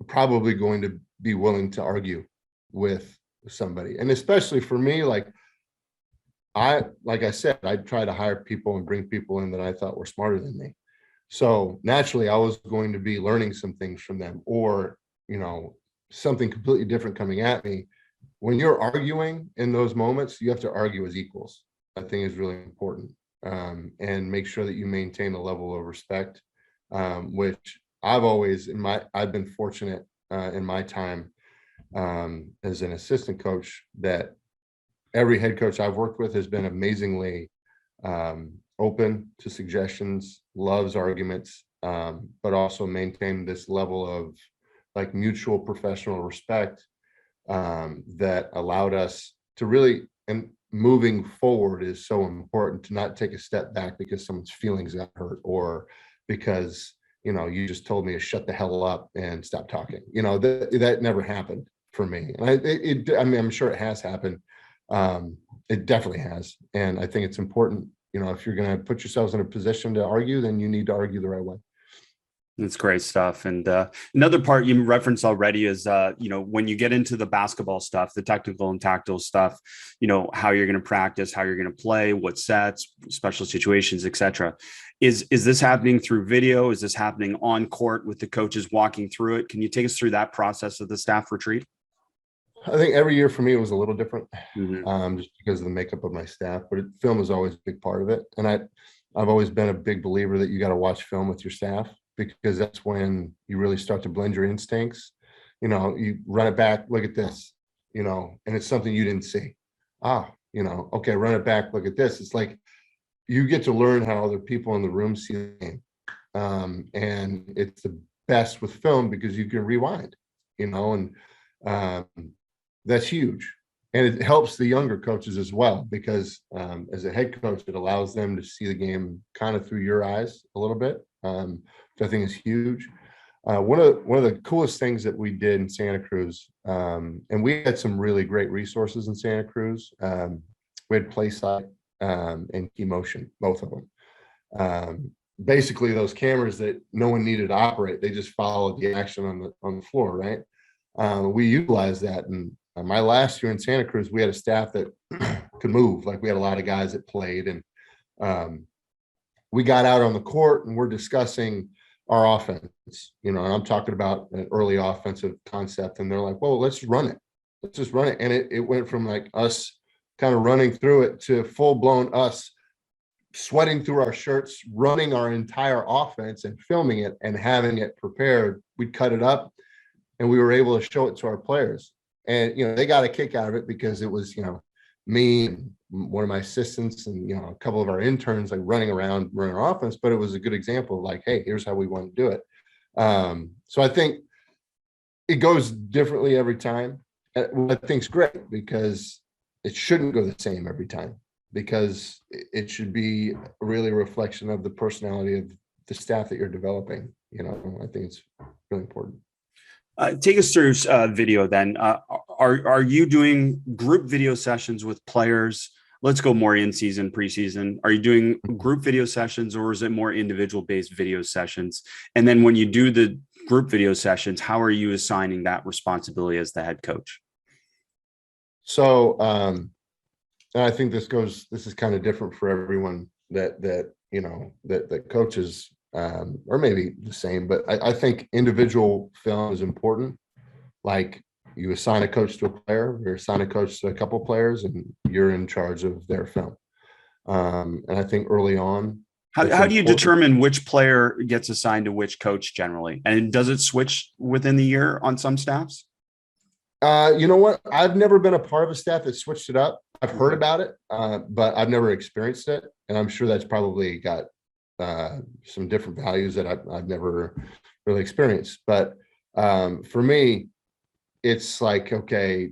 you're probably going to be willing to argue with somebody. And especially for me, like I said, I try to hire people and bring people in that I thought were smarter than me. So naturally, I was going to be learning some things from them, or, something completely different coming at me. When you're arguing in those moments, you have to argue as equals. I think is really important, and make sure that you maintain a level of respect, which I've been fortunate in my time as an assistant coach, that every head coach I've worked with has been amazingly open to suggestions, loves arguments, but also maintain this level of like mutual professional respect that allowed us to really, and moving forward is so important, to not take a step back because someone's feelings got hurt, or because you just told me to shut the hell up and stop talking. That never happened for me. And I'm sure it has happened. It definitely has. And I think it's important, if you're going to put yourselves in a position to argue, then you need to argue the right way. That's great stuff. And another part you referenced already is, when you get into the basketball stuff, the technical and tactical stuff, how you're going to practice, how you're going to play, what sets, special situations, etc. Is this happening through video? Is this happening on court with the coaches walking through it? Can you take us through that process of the staff retreat? I think every year for me it was a little different, Mm-hmm. just because of the makeup of my staff, but film is always a big part of it. And I've always been a big believer that you got to watch film with your staff, because that's when you really start to blend your instincts. You run it back, look at this, and it's something you didn't see. Okay, run it back, look at this. It's like you get to learn how other people in the room see the game. And it's the best with film because you can rewind, and that's huge. and it helps the younger coaches as well, because as a head coach, it allows them to see the game kind of through your eyes a little bit, which I think is huge. One of the coolest things that we did in Santa Cruz, and we had some really great resources in Santa Cruz. We had Playsight and Key Motion, both of them. Basically, those cameras that no one needed to operate, they just followed the action on the floor, right? We utilized that, and my last year in Santa Cruz, we had a staff that could move. Like, we had a lot of guys that played, and we got out on the court and we're discussing our offense, and I'm talking about an early offensive concept, and they're like, well, let's run it. Let's just run it. And it went from like us kind of running through it to full blown us sweating through our shirts, running our entire offense and filming it and having it prepared. We'd cut it up and we were able to show it to our players. And, they got a kick out of it because it was, me and one of my assistants and, a couple of our interns, like, running around, running our offense, but it was a good example of like, hey, here's how we want to do it. So I think it goes differently every time. I think it's great, because it shouldn't go the same every time, because it should be really a reflection of the personality of the staff that you're developing. I think it's really important. Take us through video then. Are you doing group video sessions with players? Let's go more in season, preseason. Are you doing group video sessions, or is it more individual based video sessions? And then when you do the group video sessions, how are you assigning that responsibility as the head coach? So, and I think this is kind of different for everyone that coaches, or maybe the same, but I think individual film is important. Like, you assign a coach to a player, or assign a coach to a couple players, and you're in charge of their film. And I think early on, how do you determine which player gets assigned to which coach generally? And does it switch within the year on some staffs? You know what? I've never been a part of a staff that switched it up. I've heard about it, but I've never experienced it. And I'm sure that's probably got some different values that I've never really experienced. But for me, it's like, okay,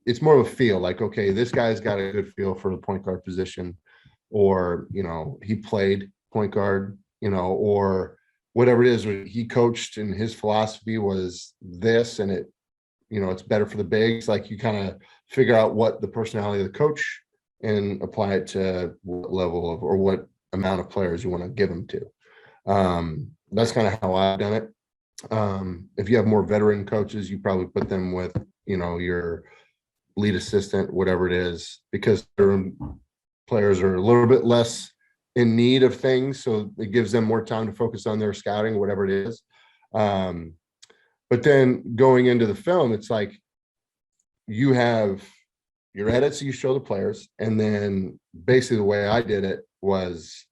it's more of a feel. Like, okay, this guy's got a good feel for the point guard position, or, he played point guard, or whatever it is. He coached and his philosophy was this, and it's better for the bigs. Like, you kind of figure out what the personality of the coach and apply it to what level of, or what amount of players you want to give them to. That's kind of how I've done it. If you have more veteran coaches, you probably put them with, your lead assistant, whatever it is, because their players are a little bit less in need of things. So it gives them more time to focus on their scouting, whatever it is. But then going into the film, it's like, you have your edits, you show the players, and then basically the way I did it was,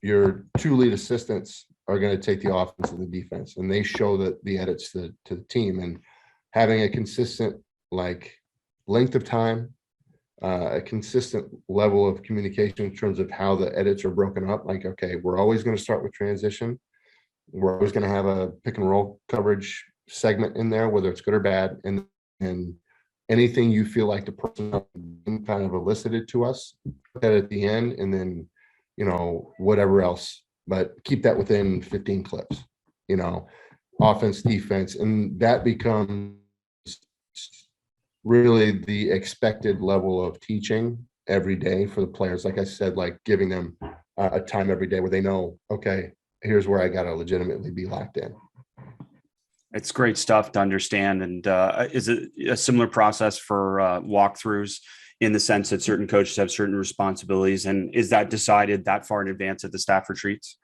your two lead assistants are going to take the offense and the defense, and they show the edits to the team, and having a consistent, like, length of time, a consistent level of communication in terms of how the edits are broken up. Like, okay, we're always going to start with transition. We're always going to have a pick and roll coverage segment in there, whether it's good or bad. And anything you feel like the person kind of elicited to us, put that at the end, and then, whatever else, but keep that within 15 clips, offense, defense. And that becomes really the expected level of teaching every day for the players. Like I said, like, giving them a time every day where they know, okay, here's where I got to legitimately be locked in. It's great stuff to understand. And is it a similar process for walkthroughs, in the sense that certain coaches have certain responsibilities? And is that decided that far in advance at the staff retreats?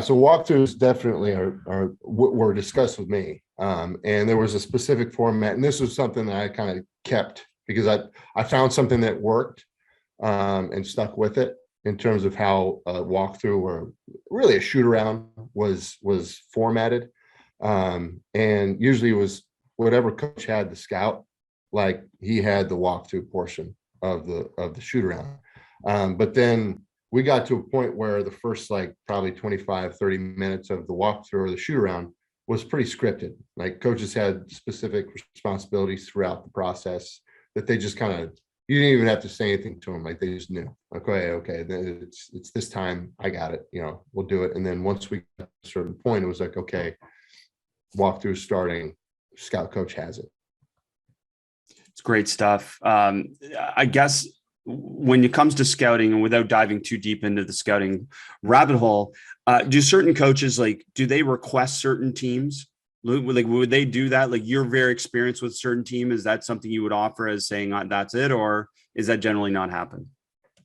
So walkthroughs definitely were discussed with me. And there was a specific format. And this was something that I kind of kept, because I found something that worked and stuck with it, in terms of how a walkthrough, or really a shoot around, was formatted. And usually it was whatever coach had the scout, like, he had the walkthrough portion of the shoot around. But then we got to a point where the first, like, probably 25, 30 minutes of the walkthrough or the shoot around was pretty scripted. Like coaches had specific responsibilities throughout the process that they just kind of, you didn't even have to say anything to them. Like they just knew, okay, then it's this time, I got it, we'll do it. And then once we got to a certain point, it was like, okay, walkthrough starting, scout coach has it. It's great stuff. I guess when it comes to scouting, and without diving too deep into the scouting rabbit hole, do certain coaches, like, do they request certain teams? Like, would they do that? Like, you're very experienced with certain team. Is that something you would offer as saying that's it? Or is that generally not happen?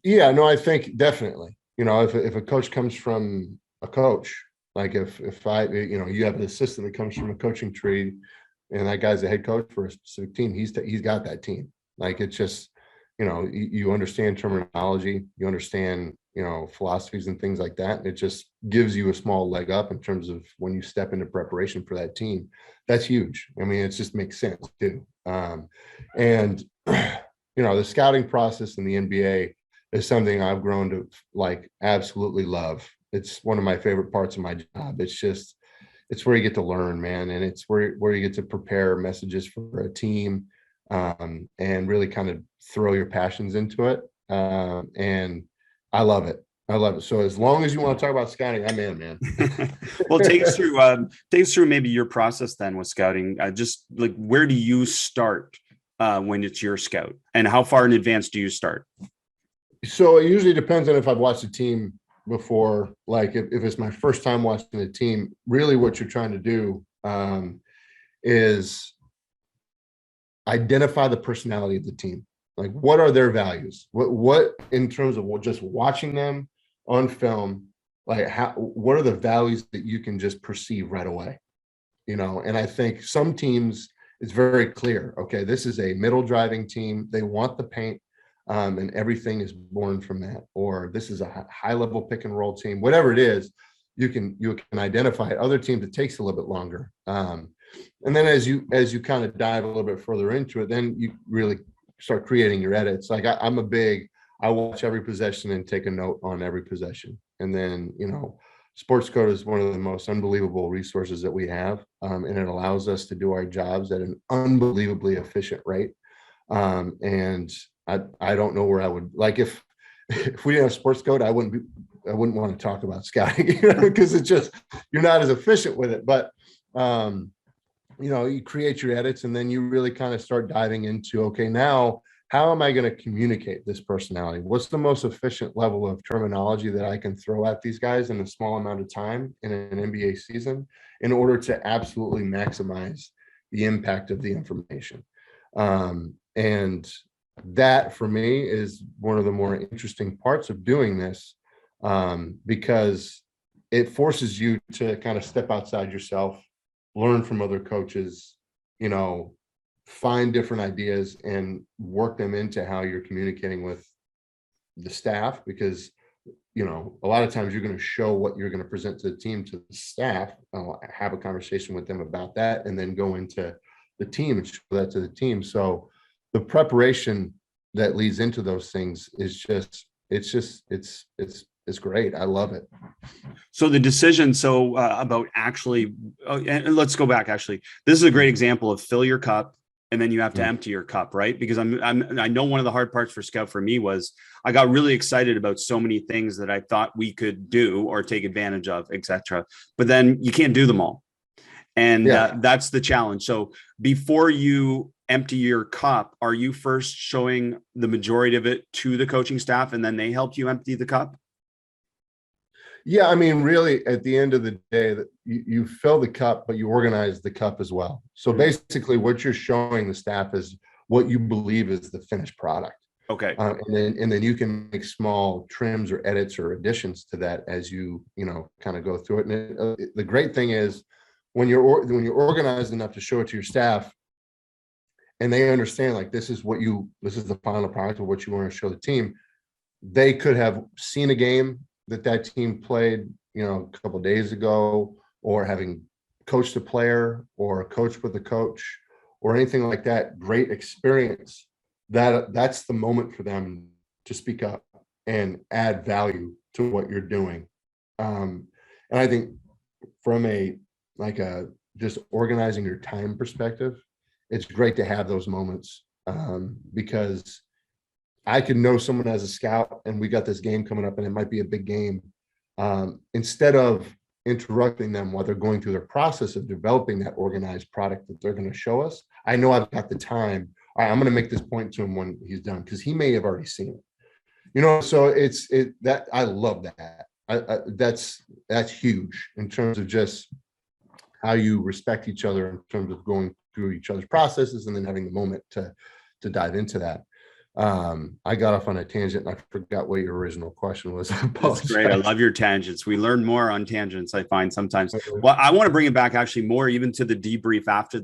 Yeah, no, I think definitely, if a coach comes from a coach, like if I, you have an assistant that comes from a coaching tree and that guy's the head coach for a specific team, he's got that team. Like, it's just, you understand terminology, you understand, philosophies and things like that. And it just gives you a small leg up in terms of when you step into preparation for that team. That's huge. I mean, it just makes sense too. And, the scouting process in the NBA is something I've grown to like absolutely love. It's one of my favorite parts of my job. It's where you get to learn, man. And it's where you get to prepare messages for a team, and really kind of throw your passions into it. And I love it. So as long as you want to talk about scouting, I'm in, man. Well, take us through maybe your process then with scouting. Just like, where do you start when it's your scout, and how far in advance do you start? So it usually depends on if I've watched a team before. Like if it's my first time watching a team, really what you're trying to do is identify the personality of the team. Like, what are their values? What in terms of just watching them on film, like what are the values that you can just perceive right away? And I think some teams, it's very clear. Okay, this is a middle driving team. They want the paint, and everything is born from that. Or this is a high level pick and roll team. Whatever it is, you can identify it. Other teams, it takes a little bit longer. And then as you kind of dive a little bit further into it, then you really start creating your edits. Like I watch every possession and take a note on every possession. And then, Sports Code is one of the most unbelievable resources that we have. And it allows us to do our jobs at an unbelievably efficient rate. And I don't know where I would, like, if we didn't have Sports Code, I wouldn't want to talk about scouting, because it's just, you're not as efficient with it. But, you create your edits, and then you really kind of start diving into, okay, now how am I going to communicate this personality? What's the most efficient level of terminology that I can throw at these guys in a small amount of time in an NBA season in order to absolutely maximize the impact of the information? And that for me is one of the more interesting parts of doing this, because it forces you to kind of step outside yourself, learn from other coaches, find different ideas and work them into how you're communicating with the staff. Because, a lot of times you're going to show what you're going to present to the team, to the staff, have a conversation with them about that, and then go into the team and show that to the team. So the preparation that leads into those things is it's great. I love it. So the decision, about actually, and let's go back. Actually, this is a great example of fill your cup, and then you have to empty your cup, right? Because I know one of the hard parts for Scout for me was I got really excited about so many things that I thought we could do or take advantage of, etc. But then you can't do them all, and that's the challenge. So before you empty your cup, are you first showing the majority of it to the coaching staff, and then they help you empty the cup? Yeah, I mean, really, at the end of the day, that you fill the cup, but you organize the cup as well. So basically, what you're showing the staff is what you believe is the finished product. Okay. And then you can make small trims or edits or additions to that as you kind of go through it. And the great thing is when you're organized enough to show it to your staff, and they understand, like, this is the final product of what you want to show the team. They could have seen a game that team played, a couple of days ago, or having coached a player or coached with a coach or anything like that. Great experience. That's the moment for them to speak up and add value to what you're doing. And I think from a just organizing your time perspective, it's great to have those moments, because I can know someone as a scout and we got this game coming up and it might be a big game. Instead of interrupting them while they're going through their process of developing that organized product that they're going to show us, I know I've got the time. All right, I'm going to make this point to him when he's done, because he may have already seen it. So that I love that. That's huge in terms of just how you respect each other in terms of going through each other's processes and then having the moment to dive into that. I got off on a tangent and I forgot what your original question was. That's great. I love your tangents. We learn more on tangents, I find sometimes. Well, I want to bring it back actually more even to the debrief after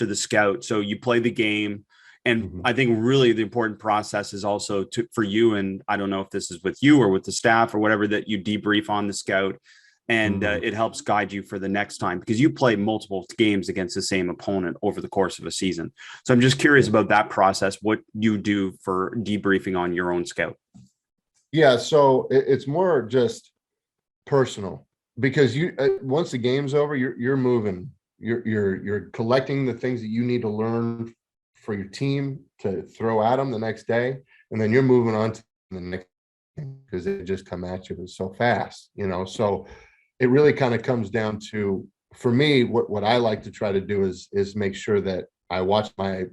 the scout. So you play the game. And I think really the important process is also for you, and I don't know if this is with you or with the staff or whatever, that you debrief on the scout, and it helps guide you for the next time, because you play multiple games against the same opponent over the course of a season. So I'm just curious about that process, what you do for debriefing on your own scout. Yeah, so it's more just personal, because you once the game's over, you're moving, you're collecting the things that you need to learn for your team to throw at them the next day, and then you're moving on to the next thing, because they just come at you so fast, so it really kind of comes down to, for me, what I like to try to do is make sure that I watch my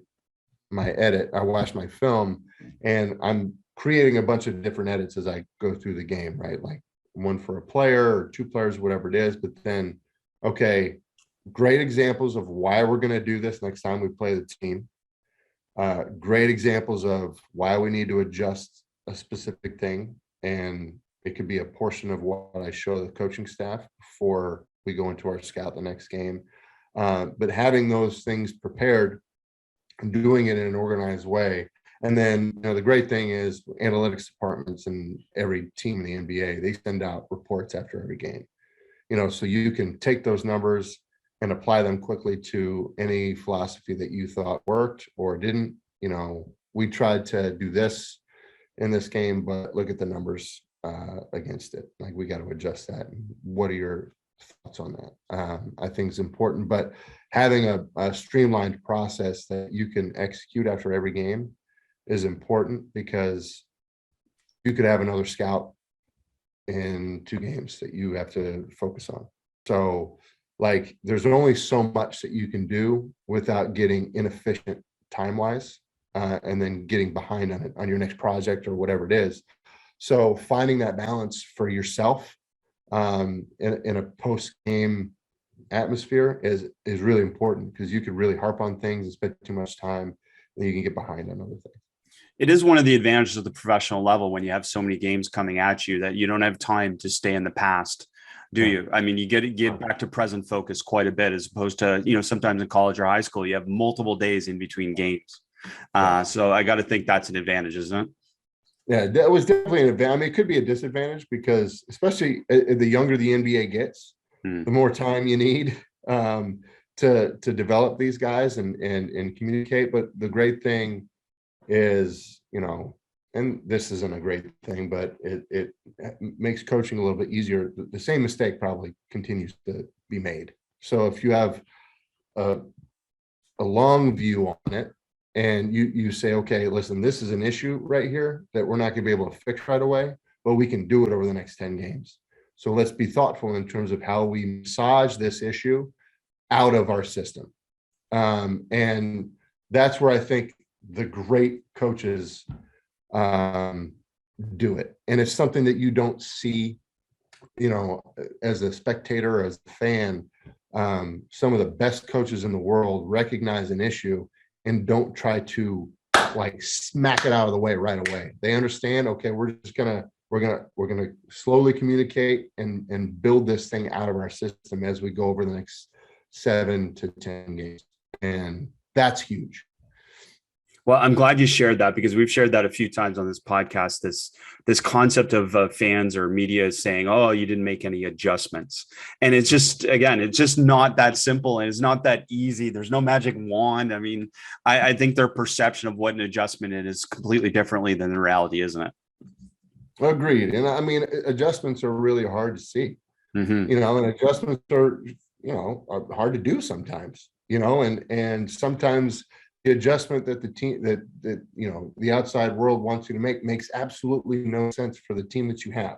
edit, I watch my film, and I'm creating a bunch of different edits as I go through the game, right? Like one for a player or two players, whatever it is, but then, okay, great examples of why we're going to do this next time we play the team. Great examples of why we need to adjust a specific thing, and it could be a portion of what I show the coaching staff before we go into our scout the next game. But having those things prepared and doing it in an organized way. And then, the great thing is analytics departments and every team in the NBA, they send out reports after every game, so you can take those numbers and apply them quickly to any philosophy that you thought worked or didn't. We tried to do this in this game, but look at the numbers against it. Like, we got to adjust that. What are your thoughts on that? I think it's important, but having a streamlined process that you can execute after every game is important, because you could have another scout in 2 games that you have to focus on. So, like, there's only so much that you can do without getting inefficient time-wise, and then getting behind on your next project or whatever it is. So finding that balance for yourself in a post-game atmosphere is really important, because you could really harp on things and spend too much time, and you can get behind on other things. It is one of the advantages of the professional level when you have so many games coming at you that you don't have time to stay in the past. Do you? I mean, you get back to present focus quite a bit, as opposed to, sometimes in college or high school, you have multiple days in between games. So I got to think that's an advantage, isn't it? Yeah, that was definitely an advantage. I mean, it could be a disadvantage, because especially the younger the NBA gets, the more time you need to develop these guys and communicate. But the great thing is, and this isn't a great thing, but it makes coaching a little bit easier. The same mistake probably continues to be made. So if you have a long view on it, and you say, okay, listen, this is an issue right here that we're not going to be able to fix right away, but we can do it over the next 10 games. So let's be thoughtful in terms of how we massage this issue out of our system. And that's where I think the great coaches do it. And it's something that you don't see, as a spectator or as a fan. Some of the best coaches in the world recognize an issue and don't try to like smack it out of the way right away. They understand, okay, we're gonna slowly communicate and build this thing out of our system as we go over the next 7 to 10 games. And that's huge. Well, I'm glad you shared that, because we've shared that a few times on this podcast, this concept of fans or media saying, oh, you didn't make any adjustments. And it's just, again, it's just not that simple, and it's not that easy. There's no magic wand. I mean, I think their perception of what an adjustment is completely differently than the reality, isn't it? Agreed. And I mean, adjustments are really hard to see. Mm-hmm. And adjustments are are hard to do sometimes, and sometimes the adjustment that the team that the outside world wants you to make makes absolutely no sense for the team that you have.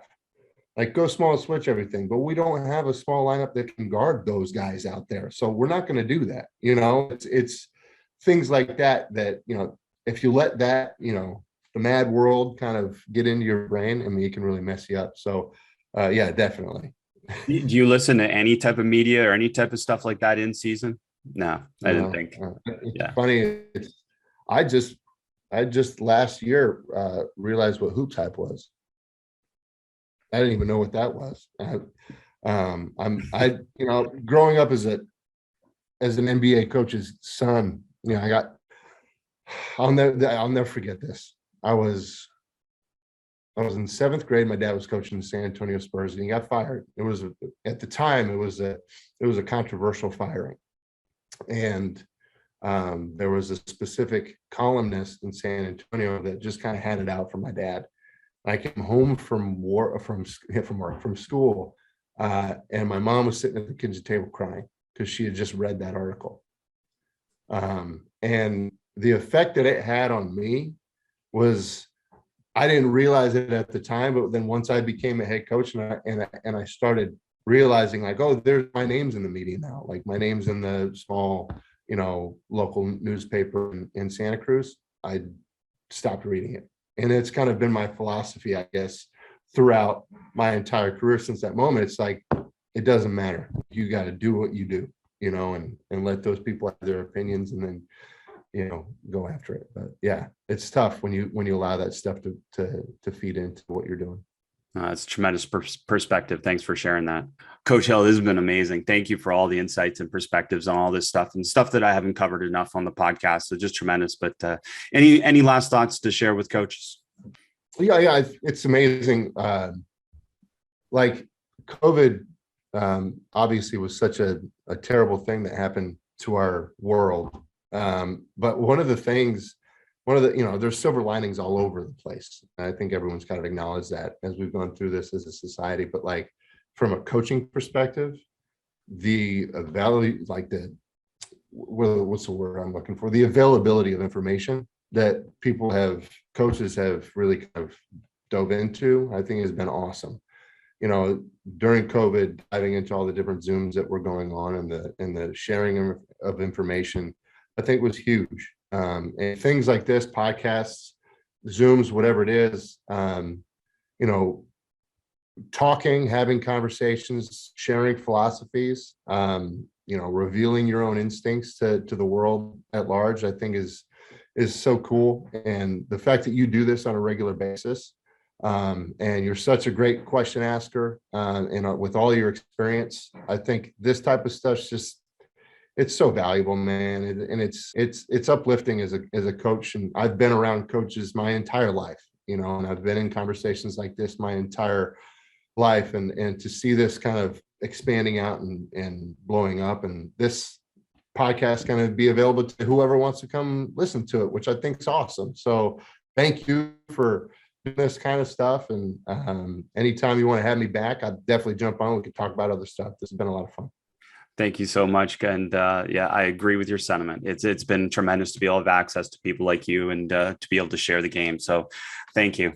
Like, go small and switch everything, but we don't have a small lineup that can guard those guys out there, so we're not going to do that. It's things like that if you let that the mad world kind of get into your brain, I mean, it can really mess you up. So yeah, definitely. Do you listen to any type of media or any type of stuff like that in season? No, I didn't think. It's funny. I just last year realized what hoop type was. I didn't even know what that was. Growing up as an NBA coach's son, I'll never forget this. I was in seventh grade. My dad was coaching the San Antonio Spurs, and he got fired. At the time, it was a controversial firing. And there was a specific columnist in San Antonio that just kind of had it out for my dad. I came home from school, and my mom was sitting at the kitchen table crying because she had just read that article. And the effect that it had on me was, I didn't realize it at the time, but then once I became a head coach and I started realizing, like, oh, there's my name's in the media now. Like, my name's in the small, local newspaper in Santa Cruz. I stopped reading it. And it's kind of been my philosophy, I guess, throughout my entire career since that moment. It's like, it doesn't matter. You got to do what you do, and let those people have their opinions, and then, go after it. But yeah, it's tough when you allow that stuff to feed into what you're doing. It's tremendous perspective. Thanks for sharing that. Coach Hill, this has been amazing. Thank you for all the insights and perspectives on all this stuff, and stuff that I haven't covered enough on the podcast. So just tremendous. But any last thoughts to share with coaches? Yeah, it's amazing. Like, COVID obviously was such a terrible thing that happened to our world. But one of the, there's silver linings all over the place. I think everyone's kind of acknowledged that as we've gone through this as a society. But like, from a coaching perspective, the value, like what's the word I'm looking for? The availability of information that coaches have really kind of dove into, I think has been awesome. During COVID, diving into all the different Zooms that were going on, and the sharing of information, I think was huge. And things like this, podcasts, Zooms, whatever it is, talking, having conversations, sharing philosophies, revealing your own instincts to the world at large, I think is so cool. And the fact that you do this on a regular basis, and you're such a great question asker, and with all your experience, I think this type of stuff's just, it's so valuable, man. And it's uplifting as a coach. And I've been around coaches my entire life, and I've been in conversations like this my entire life. And to see this kind of expanding out and blowing up, and this podcast kind of be available to whoever wants to come listen to it, which I think is awesome. So thank you for doing this kind of stuff. And anytime you want to have me back, I'll definitely jump on. We could talk about other stuff. This has been a lot of fun. Thank you so much. And yeah, I agree with your sentiment. It's been tremendous to be able to have access to people like you, and to be able to share the game. So thank you.